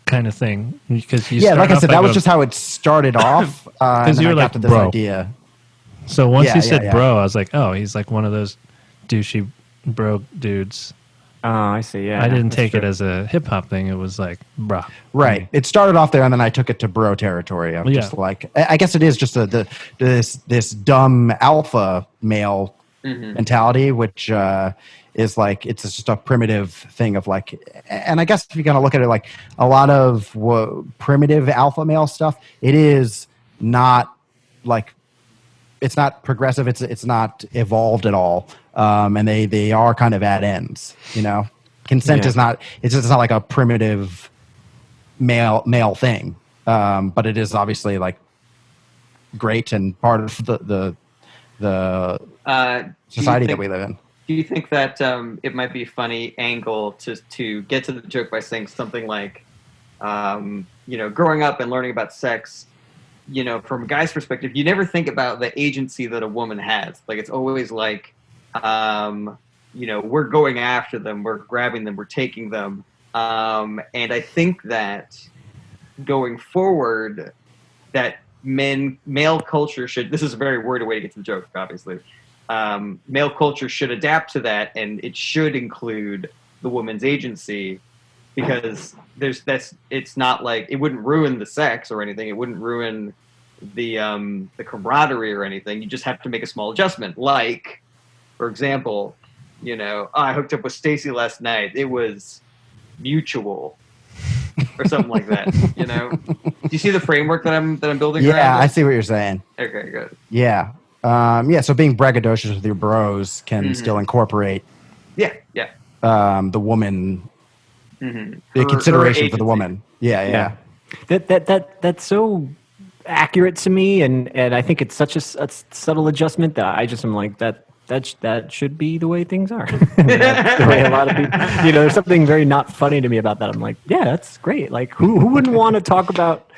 [SPEAKER 2] kind of thing because
[SPEAKER 5] like I said, that was just how it started off. Because
[SPEAKER 2] you were like,
[SPEAKER 5] to this
[SPEAKER 2] bro.
[SPEAKER 5] idea.
[SPEAKER 2] So once you said bro, I was like, oh, he's like one of those douchey bro dudes.
[SPEAKER 4] Oh, I see. Yeah,
[SPEAKER 2] I didn't take it as a hip hop thing. It was like, bruh.
[SPEAKER 5] Right. It started off there, and then I took it to bro territory. I'm just like, I guess it is just this dumb alpha male mentality, which is like, it's just a primitive thing of like, and I guess if you're gonna look at it like a lot of primitive alpha male stuff, it is not like, it's not progressive. It's not evolved at all. And they are kind of at ends, you know. Consent is not. It's not like a primitive male thing, but it is obviously like great and part of the society that we live in.
[SPEAKER 6] Do you think that it might be a funny angle to get to the joke by saying something like, you know, growing up and learning about sex, you know, from a guy's perspective, you never think about the agency that a woman has. Like, it's always like, you know, we're going after them, we're grabbing them, we're taking them. And I think that going forward, that male culture should, this is a very wordy way to get to the joke, obviously. Male culture should adapt to that, and it should include the woman's agency, because it's not like, it wouldn't ruin the sex or anything. It wouldn't ruin the camaraderie or anything. You just have to make a small adjustment. Like, for example, you know, I hooked up with Stacy last night. It was mutual, or something like that. You know, do you see the framework that I'm building?
[SPEAKER 5] Yeah,
[SPEAKER 6] around
[SPEAKER 5] I see what you're saying.
[SPEAKER 6] Okay, good.
[SPEAKER 5] Yeah, so being braggadocious with your bros can still incorporate.
[SPEAKER 6] Yeah.
[SPEAKER 5] The woman. The consideration for the woman. Yeah.
[SPEAKER 4] That's so accurate to me, and I think it's such a subtle adjustment that I just am like that should be the way things are. That's the way a lot of people, you know, there's something very not funny to me about that. I'm like, yeah, that's great. Like, who wouldn't want to talk about,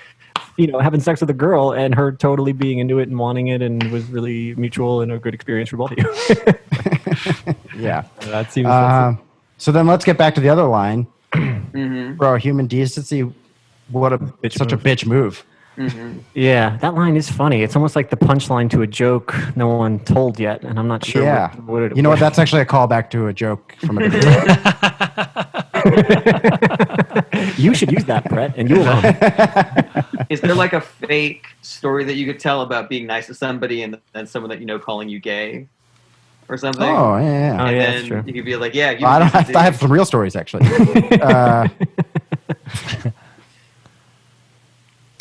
[SPEAKER 4] you know, having sex with a girl and her totally being into it and wanting it and was really mutual and a good experience for both of you.
[SPEAKER 5] Yeah,
[SPEAKER 4] that seems.
[SPEAKER 5] So then let's get back to the other line.
[SPEAKER 6] Mm-hmm.
[SPEAKER 5] Bro, human decency, what a such a bitch move.
[SPEAKER 6] Mm-hmm.
[SPEAKER 4] Yeah, that line is funny. It's almost like the punchline to a joke no one told yet, and I'm not sure.
[SPEAKER 5] Yeah.
[SPEAKER 4] What it,
[SPEAKER 5] You know what? That's actually a callback to a joke from a different
[SPEAKER 4] You should use that, Brett, and you alone.
[SPEAKER 6] Is there like a fake story that you could tell about being nice to somebody and then someone that you know calling you gay or something?
[SPEAKER 5] Oh, yeah.
[SPEAKER 4] Oh,
[SPEAKER 6] And
[SPEAKER 4] yeah,
[SPEAKER 6] then
[SPEAKER 4] that's true.
[SPEAKER 6] you could be like, yeah,
[SPEAKER 5] Well, I have some real stories, actually.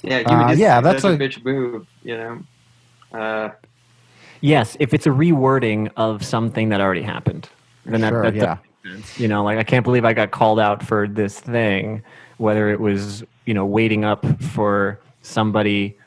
[SPEAKER 6] yeah,
[SPEAKER 5] that's
[SPEAKER 6] a
[SPEAKER 5] a-
[SPEAKER 6] bitch move, you know.
[SPEAKER 4] Yes, if it's a rewording of something that already happened, then
[SPEAKER 5] Sure,
[SPEAKER 4] that
[SPEAKER 5] yeah.
[SPEAKER 4] does make sense. You know, like I can't believe I got called out for this thing, whether it was waiting up for somebody.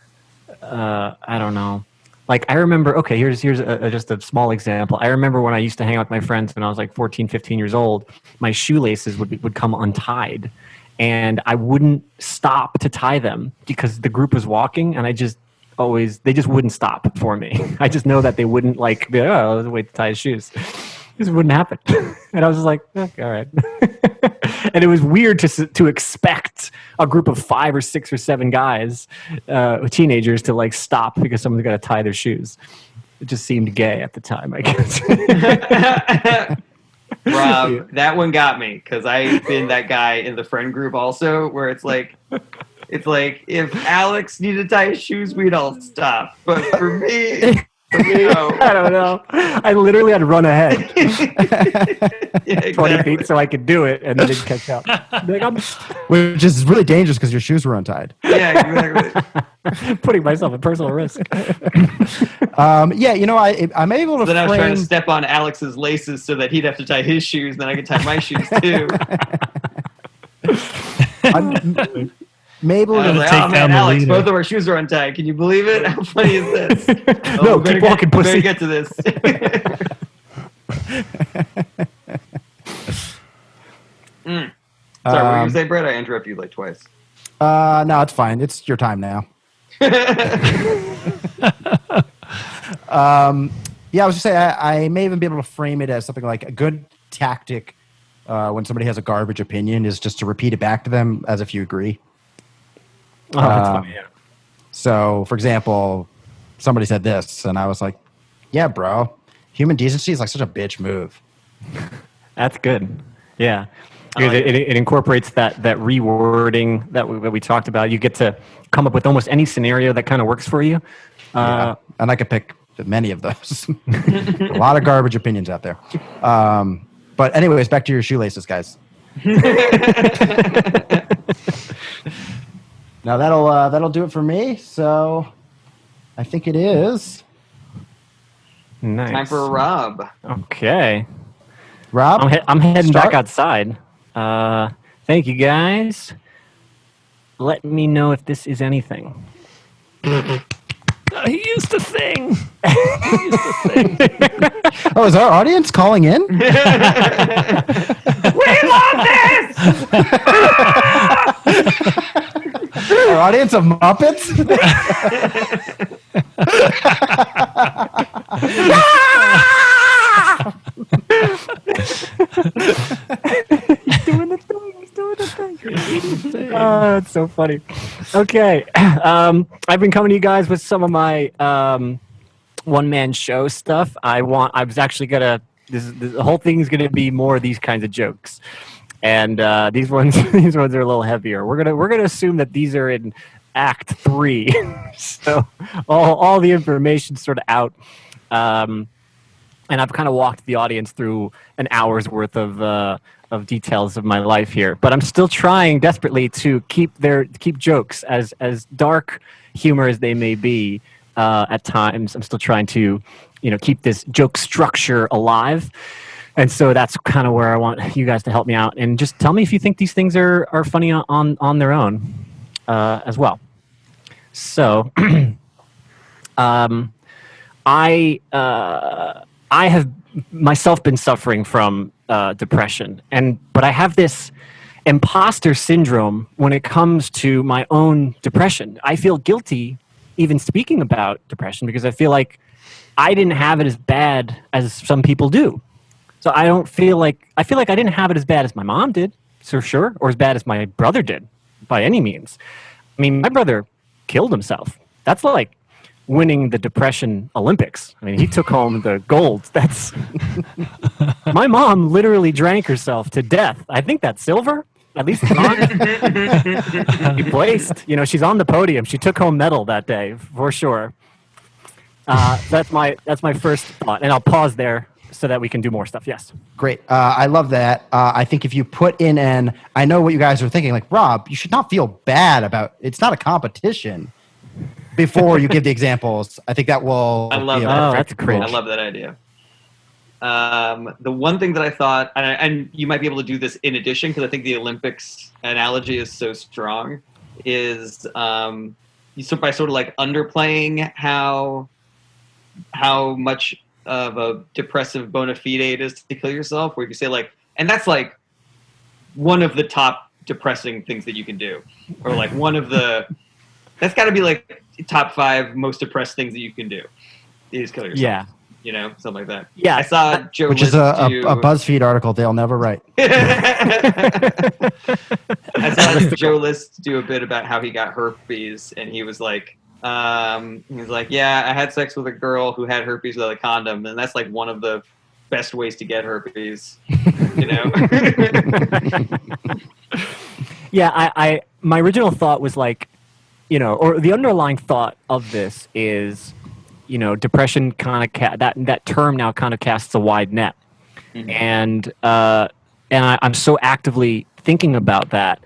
[SPEAKER 4] I don't know. Like I remember. Okay, here's just a small example. I remember when I used to hang out with my friends when I was like 14, 15 years old. My shoelaces would come untied, and I wouldn't stop to tie them because the group was walking, and they just wouldn't stop for me. I just know that they wouldn't like be like, oh, let's wait to tie his shoes. This wouldn't happen. And I was just like, okay, all right. And it was weird to expect a group of 5 or 6 or 7 guys, teenagers, to like stop because someone's got to tie their shoes. It just seemed gay at the time, I guess.
[SPEAKER 6] Rob, that one got me because I've been that guy in the friend group also, where it's like if Alex needed to tie his shoes, we'd all stop. But for me, no.
[SPEAKER 4] I don't know. I literally had to run ahead
[SPEAKER 6] Yeah,
[SPEAKER 4] 20 feet so I could do it, and they didn't catch up. Be like, I'm
[SPEAKER 5] Which is really dangerous because your shoes were untied.
[SPEAKER 6] Yeah, exactly.
[SPEAKER 4] putting myself at personal risk.
[SPEAKER 5] I'm able to
[SPEAKER 6] Then I was trying to
[SPEAKER 5] frame.
[SPEAKER 6] step on Alex's laces so that he'd have to tie his shoes, then I could tie my shoes too.
[SPEAKER 5] I'm able
[SPEAKER 6] I was
[SPEAKER 5] to
[SPEAKER 6] like,
[SPEAKER 2] take
[SPEAKER 6] oh man,
[SPEAKER 2] down the
[SPEAKER 6] Alex,
[SPEAKER 2] leader.
[SPEAKER 6] both of our shoes are untied. Can you believe it? How funny is this?
[SPEAKER 4] No,
[SPEAKER 6] we better
[SPEAKER 4] keep walking,
[SPEAKER 6] we better
[SPEAKER 4] pussy.
[SPEAKER 6] get to this. Sorry, what were you going to say, Brett? I interrupted you like twice.
[SPEAKER 5] No, it's fine. It's your time now. Yeah, I was just saying I may even be able to frame it as something like a good tactic when somebody has a garbage opinion is just to repeat it back to them as if you agree.
[SPEAKER 4] Oh, that's funny. Yeah.
[SPEAKER 5] So, for example, somebody said this, and I was like, "Yeah, bro, human decency is like such a bitch move."
[SPEAKER 4] That's good. Yeah. Because it incorporates that rewording that we talked about. You get to come up with almost any scenario that kind of works for you.
[SPEAKER 5] Yeah. And I could pick many of those. A lot of garbage opinions out there. But anyways, back to your shoelaces, guys. Now that'll do it for me. So I think it is.
[SPEAKER 4] Nice.
[SPEAKER 6] Time for Rob.
[SPEAKER 4] Okay.
[SPEAKER 5] Rob,
[SPEAKER 4] I'm heading
[SPEAKER 5] start.
[SPEAKER 4] back outside. Thank you, guys. Let me know if this is anything.
[SPEAKER 2] He used a thing.
[SPEAKER 5] Oh, is our audience calling in?
[SPEAKER 6] We love this!
[SPEAKER 5] Our audience of Muppets?
[SPEAKER 4] Oh, that's so funny. Okay. I've been coming to you guys with some of my one-man show stuff. I was actually gonna. The whole thing is gonna be more of these kinds of jokes, and these ones are a little heavier. We're gonna assume that these are in Act 3, so all the information's sort of out. And I've kind of walked the audience through an hour's worth of details of my life here, but I'm still trying desperately to keep jokes as dark humor as they may be. At times, I'm still trying to, keep this joke structure alive, and so that's kind of where I want you guys to help me out and just tell me if you think these things are funny on their own as well. So, I have myself been suffering from depression, but I have this imposter syndrome when it comes to my own depression. I feel guilty even speaking about depression because I feel like I didn't have it as bad as some people do. So I don't feel like I didn't have it as bad as my mom did, for sure, or as bad as my brother did, by any means. I mean, my brother killed himself. That's like winning the Depression Olympics. I mean, he took home the gold. That's my mom literally drank herself to death. I think that's silver. At least she placed. You know, she's on the podium. She took home medal that day for sure. That's my first thought, and I'll pause there so that we can do more stuff. Yes.
[SPEAKER 5] Great. I love that. I think if you put in I know what you guys are thinking, like, Rob, you should not feel bad about, it's not a competition before you give the examples. I think that will
[SPEAKER 6] I love
[SPEAKER 5] be a
[SPEAKER 6] that.
[SPEAKER 5] perfect approach.
[SPEAKER 6] I love that idea. The one thing that I thought, and you might be able to do this in addition, because I think the Olympics analogy is so strong, is you by sort of like underplaying how much of a depressive bona fide it is to kill yourself, where if you say like, and that's like one of the top depressing things that you can do, or like one of the, that's got to be like top 5 most depressed things that you can do is kill yourself.
[SPEAKER 4] Yeah.
[SPEAKER 6] You know, something like that.
[SPEAKER 4] Yeah.
[SPEAKER 6] I saw Joe
[SPEAKER 5] Which
[SPEAKER 6] List
[SPEAKER 5] is a
[SPEAKER 6] do,
[SPEAKER 5] BuzzFeed article they'll never write.
[SPEAKER 6] I saw Joe List do a bit about how he got herpes, and he was like, yeah, I had sex with a girl who had herpes without a condom, and that's like one of the best ways to get herpes. You know?
[SPEAKER 4] Yeah, I my original thought was like, you know, or the underlying thought of this is, you know, depression kind of that term now kind of casts a wide net, and I'm so actively thinking about that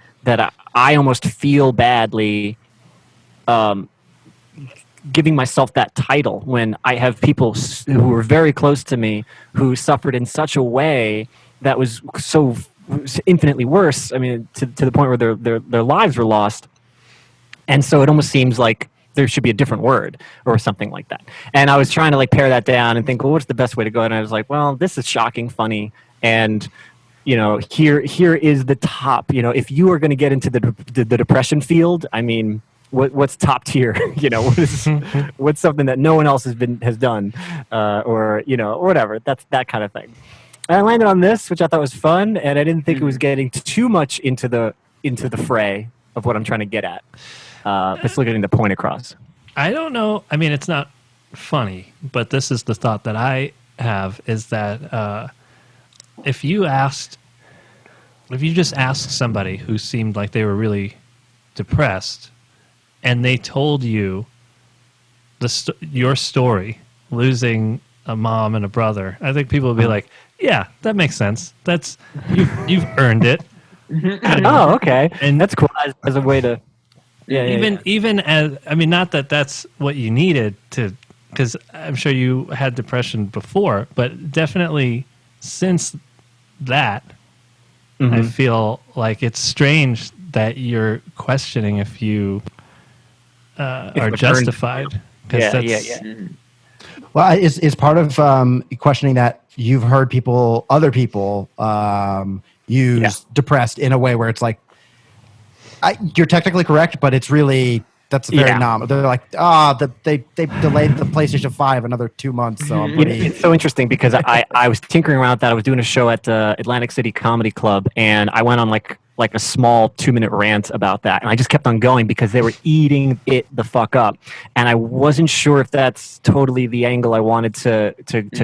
[SPEAKER 4] I almost feel badly giving myself that title when I have people who were very close to me who suffered in such a way that was so infinitely worse. I mean, to the point where their lives were lost, and so it almost seems like there should be a different word or something like that. And I was trying to like pare that down and think, well, what's the best way to go? And I was like, well, this is shocking, funny, and you know, here is the top. You know, if you are going to get into the depression field, I mean, what's top tier? You know, what's something that no one else has done, or you know, or whatever. That's that kind of thing. And I landed on this, which I thought was fun, and I didn't think it was getting too much into the fray of what I'm trying to get at. But still getting the point across.
[SPEAKER 2] I don't know. I mean, it's not funny, but this is the thought that I have, is that if you just asked somebody who seemed like they were really depressed, and they told you your story, losing a mom and a brother, I think people would be like, "Yeah, that makes sense. That's you've earned it."
[SPEAKER 4] Oh, okay,
[SPEAKER 2] And
[SPEAKER 4] that's cool as a way to.
[SPEAKER 2] Even as, I mean, not that that's what you needed to, because I'm sure you had depression before, but definitely since that, I feel like it's strange that you're questioning if you are justified.
[SPEAKER 5] Well, is part of questioning that you've heard other people use depressed in a way where it's like, you're technically correct, but it's really, that's very nominal. They're like, they delayed the PlayStation 5 another 2 months. So
[SPEAKER 4] it's so interesting because I was tinkering around with that. I was doing a show at the Atlantic City Comedy Club, and I went on like a small 2-minute rant about that, and I just kept on going because they were eating it the fuck up, and I wasn't sure if that's totally the angle I wanted to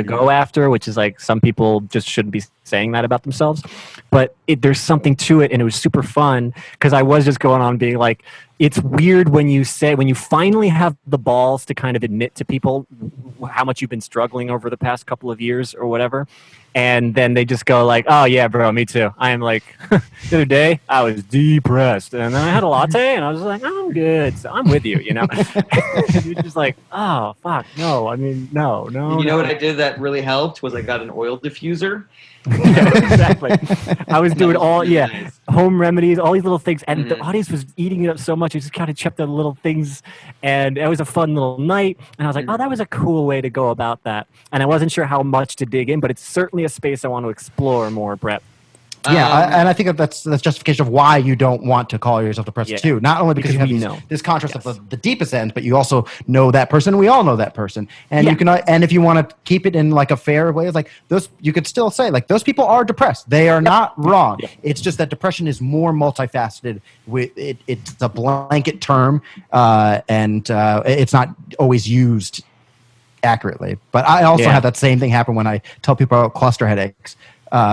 [SPEAKER 4] go after, which is like some people just shouldn't be saying that about themselves, but there's something to it, and it was super fun because I was just going on being like, it's weird when you finally have the balls to kind of admit to people how much you've been struggling over the past couple of years or whatever. And then they just go like, oh yeah, bro, me too. I am like, the other day I was depressed, and then I had a latte, and I was like, I'm good. So I'm with you, you know. And you're just like, oh fuck, no. I mean, no.
[SPEAKER 6] You know what I did that really helped was I got an oil diffuser.
[SPEAKER 4] Yeah, exactly. I was doing
[SPEAKER 6] really nice.
[SPEAKER 4] Home remedies, all these little things, and the audience was eating it up so much. I just kind of kept the little things, and it was a fun little night. And I was like, oh, that was a cool way to go about that. And I wasn't sure how much to dig in, but it's certainly a space I want to explore more, Brett.
[SPEAKER 5] And I think that's justification of why you don't want to call yourself depressed too. Not only because you have this contrast of the deepest end, but you also know that person. We all know that person, and you can. And if you want to keep it in like a fair way, like those, you could still say like those people are depressed. They are not wrong. Yeah. It's just that depression is more multifaceted. It's a blanket term, and it's not always used accurately. But I also have that same thing happen when I tell people about cluster headaches.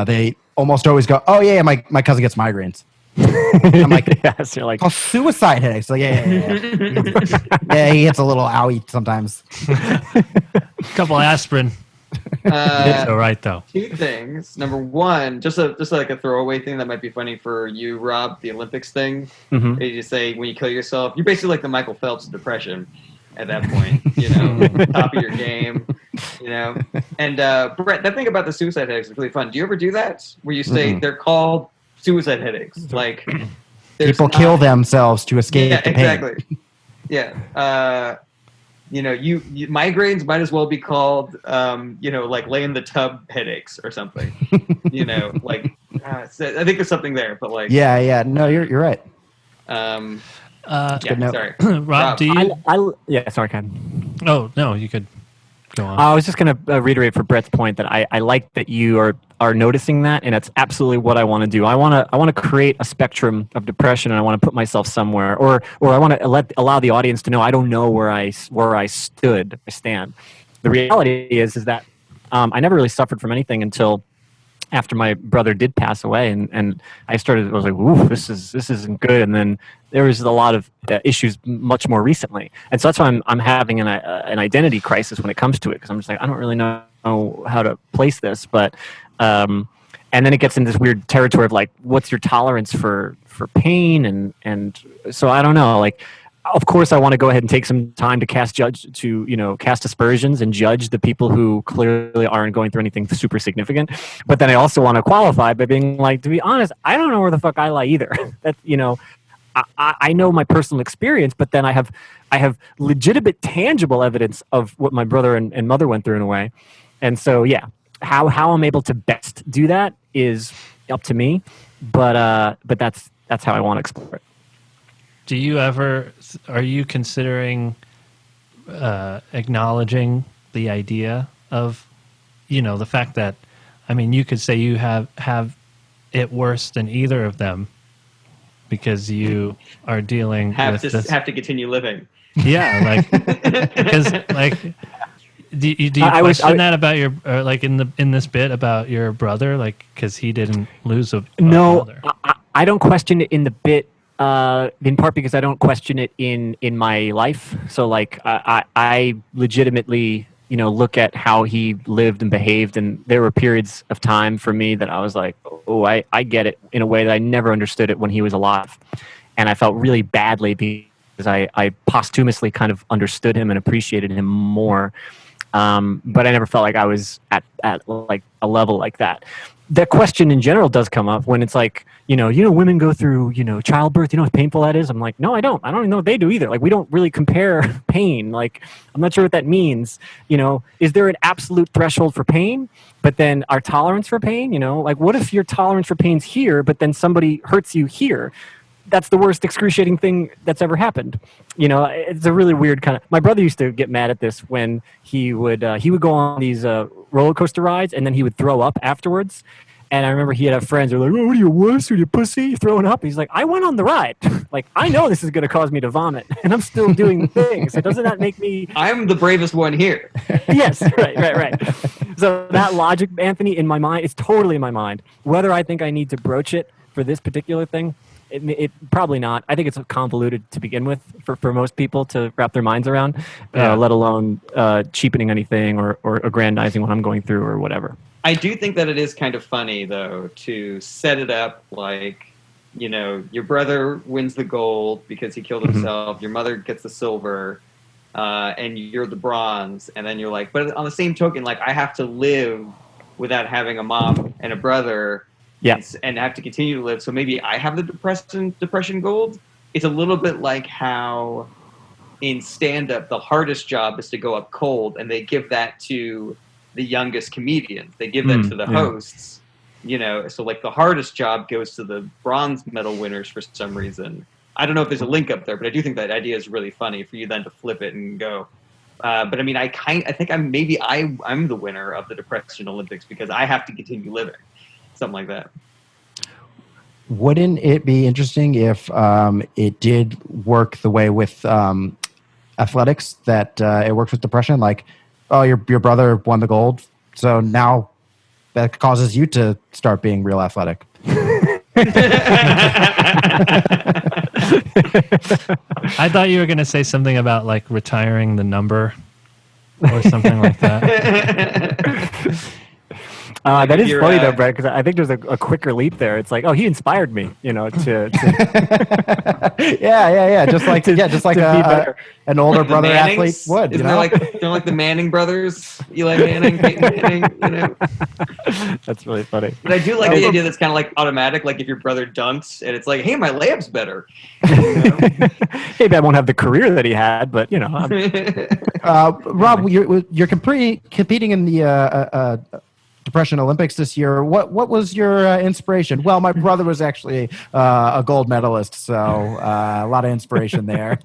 [SPEAKER 5] They almost always go, "Oh yeah, my cousin gets migraines." I'm like,
[SPEAKER 4] so you're like,
[SPEAKER 5] "Oh, suicide headaches." Like, yeah, he gets a little owie sometimes.
[SPEAKER 2] Couple aspirin. It's all right though.
[SPEAKER 6] Two things. Number one, just like a throwaway thing that might be funny for you, Rob, the Olympics thing.
[SPEAKER 4] Mm-hmm.
[SPEAKER 6] You just say when you kill yourself, you're basically like the Michael Phelps of depression. At that point, top of your game, And Brett, that thing about the suicide headaches is really fun. Do you ever do that? Where you say they're called suicide headaches? Like
[SPEAKER 5] people kill themselves to escape the pain.
[SPEAKER 6] Exactly. Yeah. You migraines might as well be called, like lay in the tub headaches or something. I think there's something there, but like.
[SPEAKER 5] Yeah. No, you're right.
[SPEAKER 6] Sorry.
[SPEAKER 2] Rob, do you?
[SPEAKER 4] Sorry, Ken.
[SPEAKER 2] Oh, no, you could go on.
[SPEAKER 4] I was just going to reiterate for Brett's point that I like that you are noticing that, and that's absolutely what I want to do. I want to create a spectrum of depression, and I want to put myself somewhere, or I want to allow the audience to know I don't know where I stand. The reality is that I never really suffered from anything until after my brother did pass away, and I was like, ooh, this isn't good. And then there was a lot of issues much more recently. And so that's why I'm having an identity crisis when it comes to it. Cause I'm just like, I don't really know how to place this, but, and then it gets into this weird territory of like, what's your tolerance for pain? And so I don't know, like, of course, I want to go ahead and take some time to cast aspersions and judge the people who clearly aren't going through anything super significant. But then I also want to qualify by being like, to be honest, I don't know where the fuck I lie either. That I know my personal experience, but then I have legitimate, tangible evidence of what my brother and mother went through in a way. And so, how I'm able to best do that is up to me. But that's how I want to explore it.
[SPEAKER 2] Are you considering acknowledging the idea of, the fact that, you could say you have it worse than either of them because you are dealing
[SPEAKER 6] have to continue living.
[SPEAKER 2] Yeah, like, because like, do you question that about your, like in this bit about your brother, like, because he didn't lose a brother?
[SPEAKER 4] I don't question it in the bit. In part because I don't question it in my life. So like I legitimately, look at how he lived and behaved, and there were periods of time for me that I was like, oh, I get it in a way that I never understood it when he was alive. And I felt really badly because I posthumously kind of understood him and appreciated him more. But I never felt like I was at like a level like that. That question in general does come up when it's like, women go through, childbirth, how painful that is. I'm like, no, I don't even know what they do either. Like, we don't really compare pain. Like, I'm not sure what that means. Is there an absolute threshold for pain, but then our tolerance for pain, like what if your tolerance for pain's here, but then somebody hurts you here? That's the worst excruciating thing that's ever happened. It's a really weird kind of. My brother used to get mad at this when he would go on these roller coaster rides, and then he would throw up afterwards. And I remember he had friends who were like, "Oh, what are you, wuss? Are you pussy? You throwing up?" He's like, "I went on the ride. Like, I know this is going to cause me to vomit, and I'm still doing the thing. So doesn't that make me?
[SPEAKER 6] I'm the bravest one here."
[SPEAKER 4] Yes, right. So that logic, Anthony, in my mind, it's totally in my mind. Whether I think I need to broach it for this particular thing, it probably not. I think it's convoluted to begin with for most people to wrap their minds around, let alone cheapening anything or aggrandizing what I'm going through or whatever.
[SPEAKER 6] I do think that it is kind of funny, though, to set it up like, your brother wins the gold because he killed himself, your mother gets the silver, and you're the bronze, and then you're like, but on the same token, like, I have to live without having a mom and a brother, and have to continue to live, so maybe I have the depression gold. It's a little bit like how in stand-up, the hardest job is to go up cold, and they give that to the youngest comedians. They give that to the hosts. So like the hardest job goes to the bronze medal winners for some reason. I don't know if there's a link up there, but I do think that idea is really funny for you then to flip it and go. But I mean, I think I'm the winner of the Depression Olympics because I have to continue living, something like that.
[SPEAKER 5] Wouldn't it be interesting if it did work the way with athletics that it works with depression? Like, oh, your brother won the gold, so now that causes you to start being real athletic.
[SPEAKER 2] I thought you were going to say something about like retiring the number or something like that.
[SPEAKER 4] That is funny though, Brett, because I think there's a quicker leap there. It's like, oh, he inspired me, to
[SPEAKER 5] yeah, just like be better. An older brother athlete would.
[SPEAKER 6] Isn't they're like the Manning brothers, Eli Manning, Peyton Manning.
[SPEAKER 4] That's really funny.
[SPEAKER 6] But I do like the idea that's kind of like automatic, like if your brother dunks and it's like, hey, my layup's better.
[SPEAKER 4] Maybe I won't have the career that he had, but
[SPEAKER 5] Rob, you're competing in the Depression Olympics this year. What was your inspiration? Well, my brother was actually a gold medalist, so a lot of inspiration there.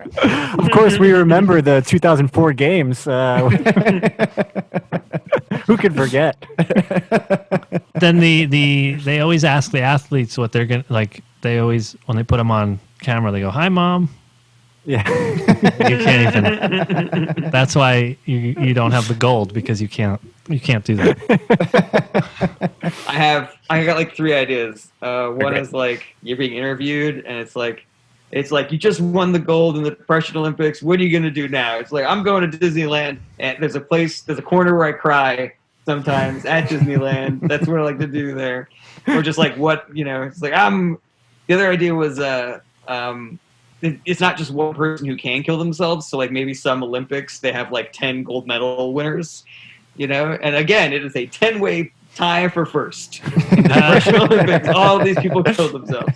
[SPEAKER 4] Of course, we remember the 2004 games. Who could forget?
[SPEAKER 2] Then they always ask the athletes what they're gonna like. They always, when they put them on camera, they go, "Hi, Mom."
[SPEAKER 4] Yeah,
[SPEAKER 2] you can't even. That's why you don't have the gold, because you can't do that.
[SPEAKER 6] I got like 3 ideas. One is like you're being interviewed and it's like you just won the gold in the Depression Olympics. What are you gonna do now? It's like, I'm going to Disneyland, and there's a corner where I cry sometimes at Disneyland. That's what I like to do there. Or just like it's like the other idea was it's not just one person who can kill themselves. So like maybe some Olympics, they have like 10 gold medal winners, and again, it is a 10-way tie for first in the Depression Olympics. All these people killed themselves.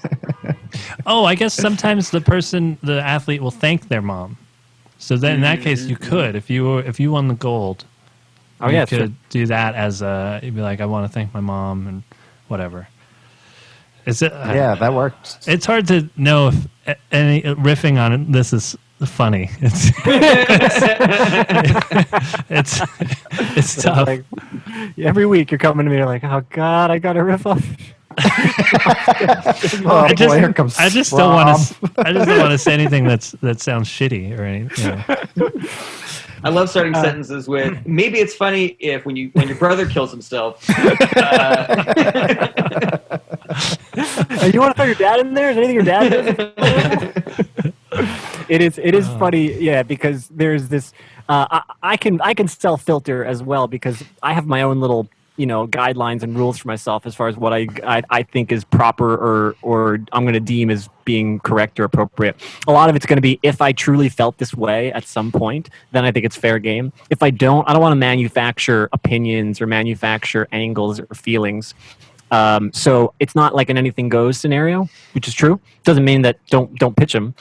[SPEAKER 2] Oh, I guess sometimes the athlete will thank their mom. So then in that case, you could, if you won the gold, you could do that as you'd be like, I want to thank my mom and whatever.
[SPEAKER 5] That works.
[SPEAKER 2] It's hard to know if any riffing on it. This is funny. It's tough.
[SPEAKER 4] Like, every week you're coming to me, you're like, oh God, I got to riff off.
[SPEAKER 5] I just
[SPEAKER 2] don't want to say anything that sounds shitty or anything.
[SPEAKER 6] I love starting sentences with, maybe it's funny if when your brother kills himself.
[SPEAKER 4] You want to throw your dad in there? Is anything your dad does? It is funny, yeah, because there's this. I can self-filter as well, because I have my own little guidelines and rules for myself as far as what I think is proper or I'm going to deem as being correct or appropriate. A lot of it's going to be, if I truly felt this way at some point, then I think it's fair game. If I don't want to manufacture opinions or manufacture angles or feelings. So it's not like an anything goes scenario, which is true. Doesn't mean that don't pitch them.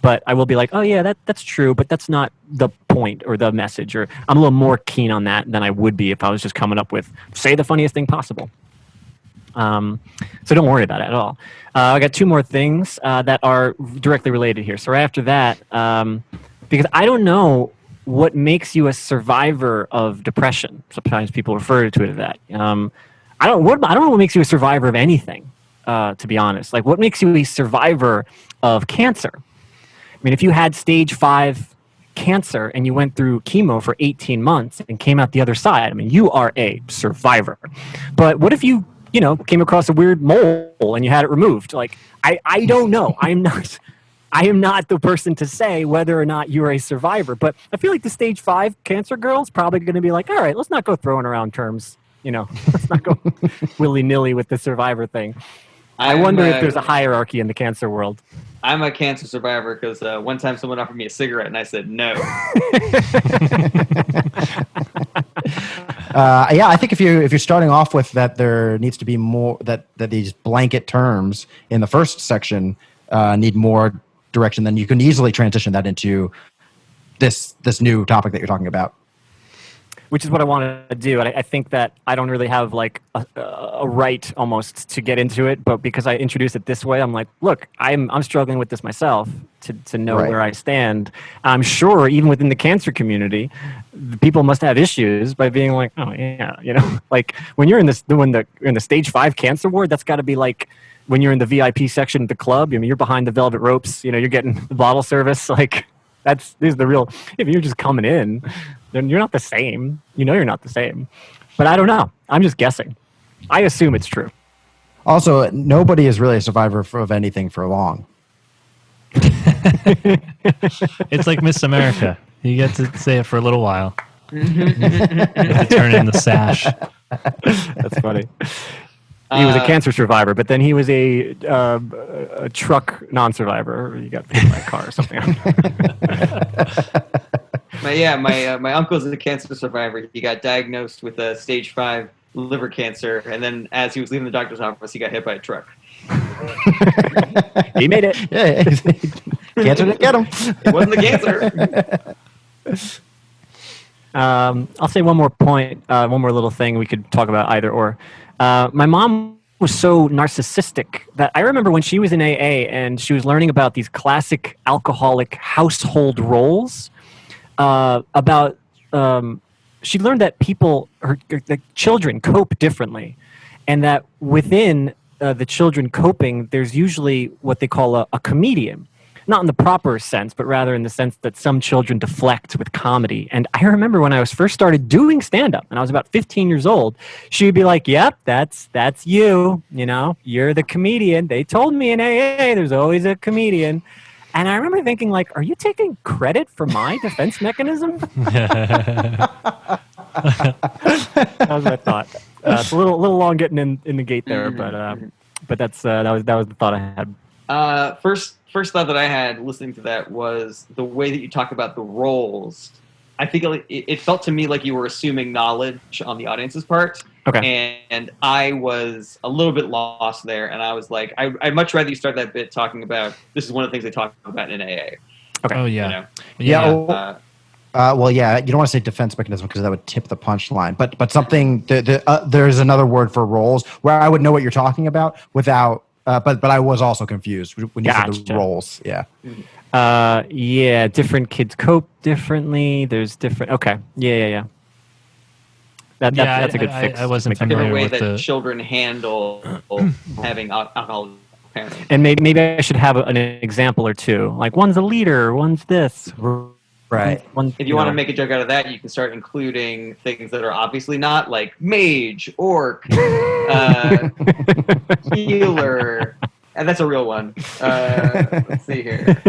[SPEAKER 4] But I will be like, oh yeah, that's true, but that's not the point or the message. Or I'm a little more keen on that than I would be if I was just coming up with, say the funniest thing possible. So don't worry about it at all. I got 2 more things that are directly related here. So right after that, because I don't know what makes you a survivor of depression. Sometimes people refer to it as that. I don't know what makes you a survivor of anything, to be honest. Like, what makes you a survivor of cancer? I mean, if you had stage 5 cancer and you went through chemo for 18 months and came out the other side, I mean, you are a survivor. But what if you came across a weird mole and you had it removed? Like, I don't know. I am not the person to say whether or not you're a survivor. But I feel like the stage 5 cancer girl's probably going to be like, all right, let's not go throwing around terms. Let's not go willy-nilly with the survivor thing. I wonder if there's a hierarchy in the cancer world.
[SPEAKER 6] I'm a cancer survivor because one time someone offered me a cigarette and I said no.
[SPEAKER 5] I think if you're starting off with that, there needs to be more that these blanket terms in the first section need more direction. Then you can easily transition that into this new topic that you're talking about.
[SPEAKER 4] which is what I want to do. And I think that I don't really have like a right almost to get into it, but because I introduce it this way, I'm like, look, I'm struggling with this myself to know
[SPEAKER 5] Right.
[SPEAKER 4] where I stand. I'm sure even within the cancer community, the people must have issues by being like, oh yeah, like when you're in the stage 5 cancer ward, that's got to be like when you're in the VIP section at the club. I mean, you're behind the velvet ropes. You're getting the bottle service. Like these are the real. If you're just coming in, then you're not the same. You're not the same. But I don't know. I'm just guessing. I assume it's true.
[SPEAKER 5] Also, nobody is really a survivor of anything for long.
[SPEAKER 2] It's like Miss America. You get to say it for a little while. You have to turn in the sash.
[SPEAKER 4] That's funny. He was a cancer survivor, but then he was a truck non-survivor. You got hit by a car or something.
[SPEAKER 6] My uncle's a cancer survivor. He got diagnosed with a stage 5 liver cancer, and then as he was leaving the doctor's office, he got hit by a truck.
[SPEAKER 4] He made it.
[SPEAKER 5] Yeah, cancer didn't get him.
[SPEAKER 6] It wasn't the cancer.
[SPEAKER 4] I'll say one more point, one more little thing we could talk about either or. My mom was so narcissistic that I remember when she was in AA and she was learning about these classic alcoholic household roles. She learned that the children cope differently, and that within the children coping, there's usually what they call a comedian. Not in the proper sense, but rather in the sense that some children deflect with comedy. And I remember when I was first started doing stand-up, and I was about 15 years old, she'd be like, yep, that's you, you're the comedian. They told me in AA there's always a comedian. And I remember thinking, like, are you taking credit for my defense mechanism? That was my thought. It's a little long getting in the gate there, but that was the thought I had.
[SPEAKER 6] First thought that I had listening to that was the way that you talk about the roles. I think it felt to me like you were assuming knowledge on the audience's part.
[SPEAKER 4] Okay.
[SPEAKER 6] And I was a little bit lost there, and I was like, I'd much rather you start that bit talking about this is one of the things they talk about in AA.
[SPEAKER 4] Okay.
[SPEAKER 2] Oh yeah.
[SPEAKER 5] Yeah. Well, yeah, you don't want to say defense mechanism because that would tip the punchline. But something there's another word for roles where I would know what you're talking about without. But I was also confused when you said the roles. Yeah.
[SPEAKER 4] Yeah. Different kids cope differently. There's different. Okay. Yeah. That's a good fix.
[SPEAKER 2] I wasn't
[SPEAKER 6] Different
[SPEAKER 2] familiar
[SPEAKER 6] way
[SPEAKER 2] with
[SPEAKER 6] that
[SPEAKER 2] the
[SPEAKER 6] children handle having alcohol parents.
[SPEAKER 4] And maybe I should have an example or two. Like one's a leader, one's this.
[SPEAKER 5] Right.
[SPEAKER 6] If you want to make a joke out of that, you can start including things that are obviously not, like mage, orc, healer, and that's a real one. Let's see here.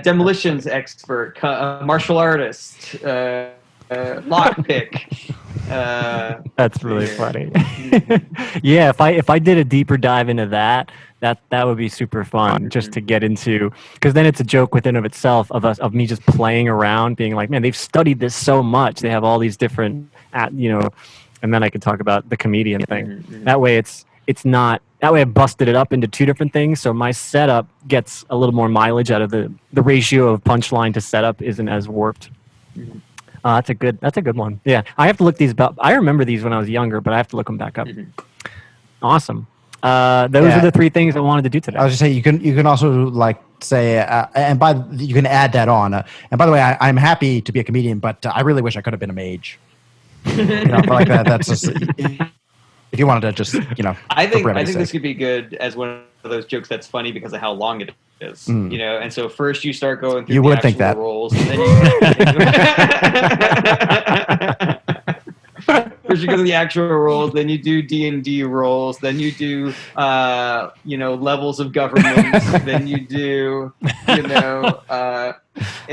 [SPEAKER 6] Demolitions expert, martial artist, lockpick.
[SPEAKER 4] That's really funny. Yeah, if I did a deeper dive into that would be super fun just to get into, because then it's a joke within of itself of me just playing around, being like, man, they've studied this so much. They have all these different, and then I could talk about the comedian thing. That way it's not. That way I busted it up into two different things, so my setup gets a little more mileage out of the ratio of punchline to setup isn't as warped. That's a good one. Yeah, I have to look these up. I remember these when I was younger, but I have to look them back up. Awesome. Those are the three things I wanted to do today.
[SPEAKER 5] I was just saying you can also like say you can add that on. And by the way, I'm happy to be a comedian, but I really wish I could have been a mage. Like that. That's just if you wanted to just
[SPEAKER 6] I think this could be good as one of those jokes that's funny because of how long it is. And so first you start going through the actual roles, and then first you go to the actual roles, then you do D&D roles, then you do levels of government, then you do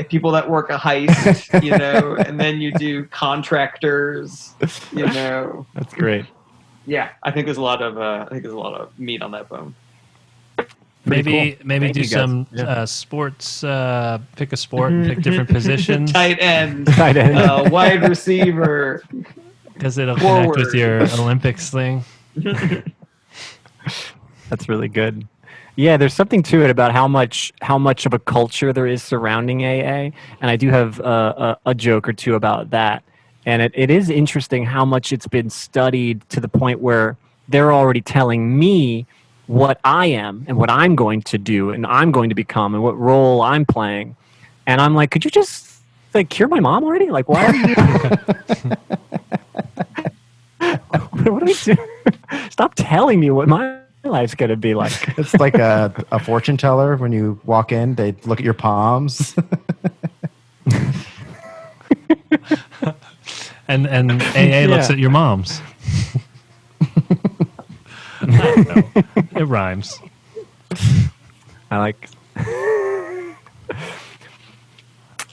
[SPEAKER 6] people that work a heist, and then you do contractors,
[SPEAKER 4] That's great.
[SPEAKER 6] Yeah, I think there's a lot of meat on that bone.
[SPEAKER 2] Maybe do some sports. Pick a sport, pick different positions.
[SPEAKER 6] Tight end, wide receiver.
[SPEAKER 2] Because it'll connect with your Olympics thing.
[SPEAKER 4] That's really good. Yeah, there's something to it about how much of a culture there is surrounding AA, and I do have a joke or two about that. And it is interesting how much it's been studied to the point where they're already telling me what I am and what I'm going to do and I'm going to become and what role I'm playing. And I'm like, could you just like cure my mom already? Like, why are you? What do we do? Stop telling me what my life's going to be like.
[SPEAKER 5] It's like a fortune teller. When you walk in, they look at your palms.
[SPEAKER 2] And AA looks at your mom's. I don't know. It rhymes.
[SPEAKER 4] I like.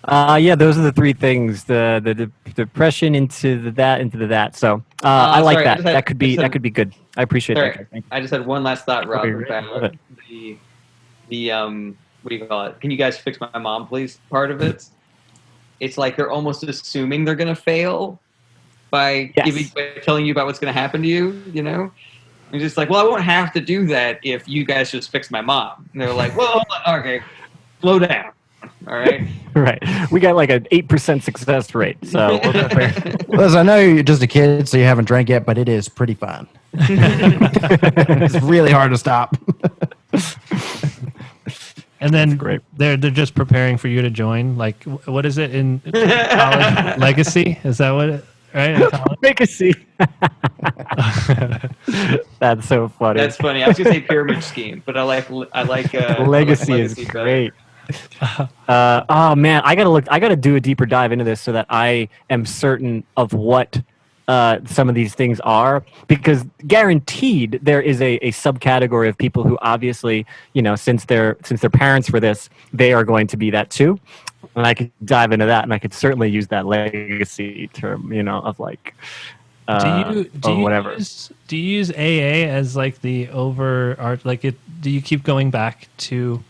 [SPEAKER 4] Yeah, those are the three things: the depression into the that. So I like
[SPEAKER 6] sorry,
[SPEAKER 4] that. That could be good. I appreciate
[SPEAKER 6] Sorry,
[SPEAKER 4] that. Thank you.
[SPEAKER 6] I just had one last thought, Rob,
[SPEAKER 4] Okay, love
[SPEAKER 6] about
[SPEAKER 4] it.
[SPEAKER 6] the what do you call it? Can you guys fix my mom, please? Part of it. It's like they're almost assuming they're gonna fail by by telling you about what's gonna happen to you. You know, and just like, well, I won't have to do that if you guys just fix my mom. And they're like, well, hold on, okay, slow down. All right.
[SPEAKER 4] Right. We got like an 8% success rate. So
[SPEAKER 5] Listen, I know you're just a kid, so you haven't drank yet, but it is pretty fun. It's really hard to stop.
[SPEAKER 2] And then
[SPEAKER 4] great.
[SPEAKER 2] they're just preparing for you to join. Like, what is it in college? Legacy? Is that what it, right? In college?
[SPEAKER 4] Legacy. That's so funny.
[SPEAKER 6] That's funny. I was gonna say pyramid scheme, but I like
[SPEAKER 4] Legacy is
[SPEAKER 6] better.
[SPEAKER 4] great. Oh man, I gotta do a deeper dive into this so that I am certain of what some of these things are, because guaranteed there is a subcategory of people who obviously, you know, since they're parents for this, they are going to be that too. And I could dive into that, and I could certainly use that legacy term, you know, of like
[SPEAKER 2] do you
[SPEAKER 4] whatever.
[SPEAKER 2] Do you use AA as like the overart? Like, do you keep going back to?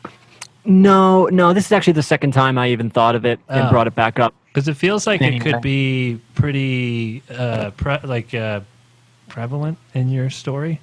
[SPEAKER 4] No. This is actually the second time I even thought of it and brought it back up.
[SPEAKER 2] Because it feels like it could be pretty prevalent in your story,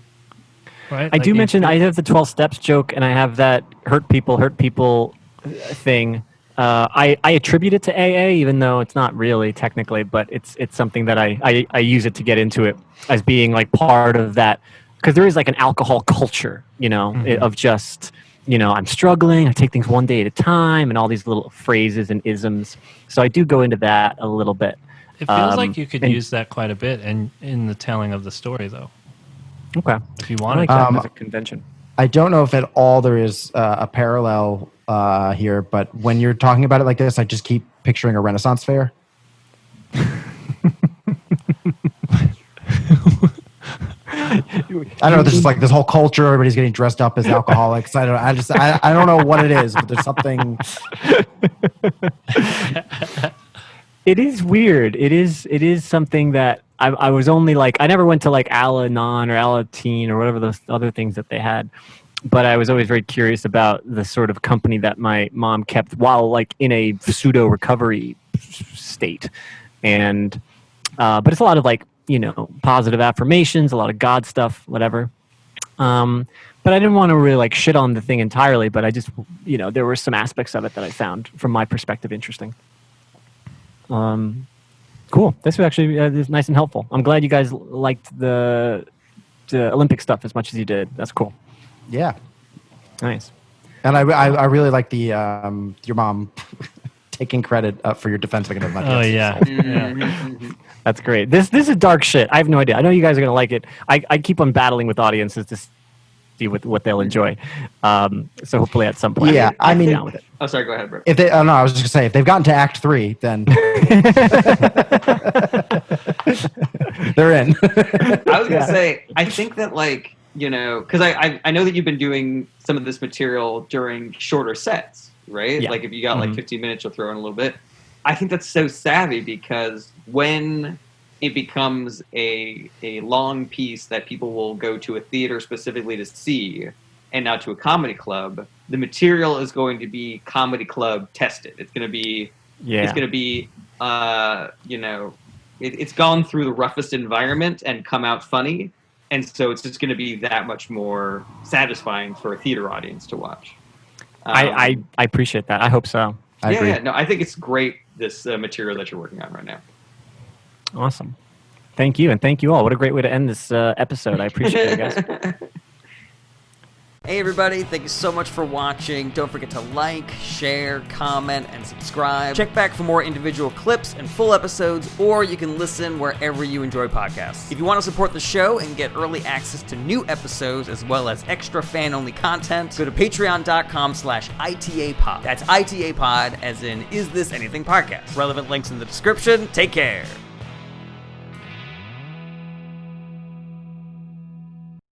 [SPEAKER 2] right?
[SPEAKER 4] I do mention I have the 12 steps joke, and I have that hurt people thing. I attribute it to AA, even though it's not really technically, but it's something that I use it to get into it as being like part of that, because there is like an alcohol culture, you know, of just, you know, I'm struggling, I take things one day at a time, and all these little phrases and isms. So I do go into that a little bit.
[SPEAKER 2] It feels like you could use that quite a bit in the telling of the story, though.
[SPEAKER 4] Okay.
[SPEAKER 2] If you
[SPEAKER 4] I
[SPEAKER 2] wanted
[SPEAKER 4] like
[SPEAKER 2] to.
[SPEAKER 4] that as a convention.
[SPEAKER 5] I don't know if at all there is a parallel here, but when you're talking about it like this, I just keep picturing a Renaissance fair. I don't know. There's just like this whole culture. Everybody's getting dressed up as alcoholics. I don't know what it is, but there's something.
[SPEAKER 4] It is weird. It is something that I was only like, I never went to like Al-Anon or Alateen or whatever those other things that they had, but I was always very curious about the sort of company that my mom kept while like in a pseudo recovery state. And but it's a lot of like, you know, positive affirmations, a lot of God stuff, whatever. But I didn't want to really like shit on the thing entirely, but I just, you know, there were some aspects of it that I found from my perspective interesting. Cool. This was actually this is nice and helpful. I'm glad you guys liked the Olympic stuff as much as you did. That's cool.
[SPEAKER 5] Yeah.
[SPEAKER 4] Nice.
[SPEAKER 5] And I really like the your mom taking credit for your defense mechanism.
[SPEAKER 2] Oh yeah.
[SPEAKER 4] That's great. This is dark shit. I have no idea. I know you guys are gonna like it. I keep on battling with audiences to see what they'll enjoy. So hopefully at some point,
[SPEAKER 5] Yeah, I mean,
[SPEAKER 4] down with it.
[SPEAKER 6] Oh, sorry. Go ahead, Brett.
[SPEAKER 5] if they, oh no, I was just gonna say if they've gotten to Act 3, then they're in.
[SPEAKER 6] I was gonna say, I think that like, you know, because I know that you've been doing some of this material during shorter sets, right?
[SPEAKER 4] Yeah.
[SPEAKER 6] Like if you got like 15 minutes, you'll throw in a little bit. I think that's so savvy, because when it becomes a long piece that people will go to a theater specifically to see, and now to a comedy club, the material is going to be comedy club tested. It's going to be, it's going to be, you know, it's gone through the roughest environment and come out funny. And so it's just going to be that much more satisfying for a theater audience to watch.
[SPEAKER 4] I appreciate that. I hope so.
[SPEAKER 5] I agree.
[SPEAKER 6] Yeah, no, I think it's great, this material that you're working on right now.
[SPEAKER 4] Awesome. Thank you, and thank you all. What a great way to end this episode. I appreciate it, guys.
[SPEAKER 3] Hey everybody, thank you so much for watching. Don't forget to like, share, comment, and subscribe. Check back for more individual clips and full episodes, or you can listen wherever you enjoy podcasts. If you want to support the show and get early access to new episodes as well as extra fan-only content, go to patreon.com/ITAPod. That's ITAPod, as in Is This Anything Podcast. Relevant links in the description. Take care.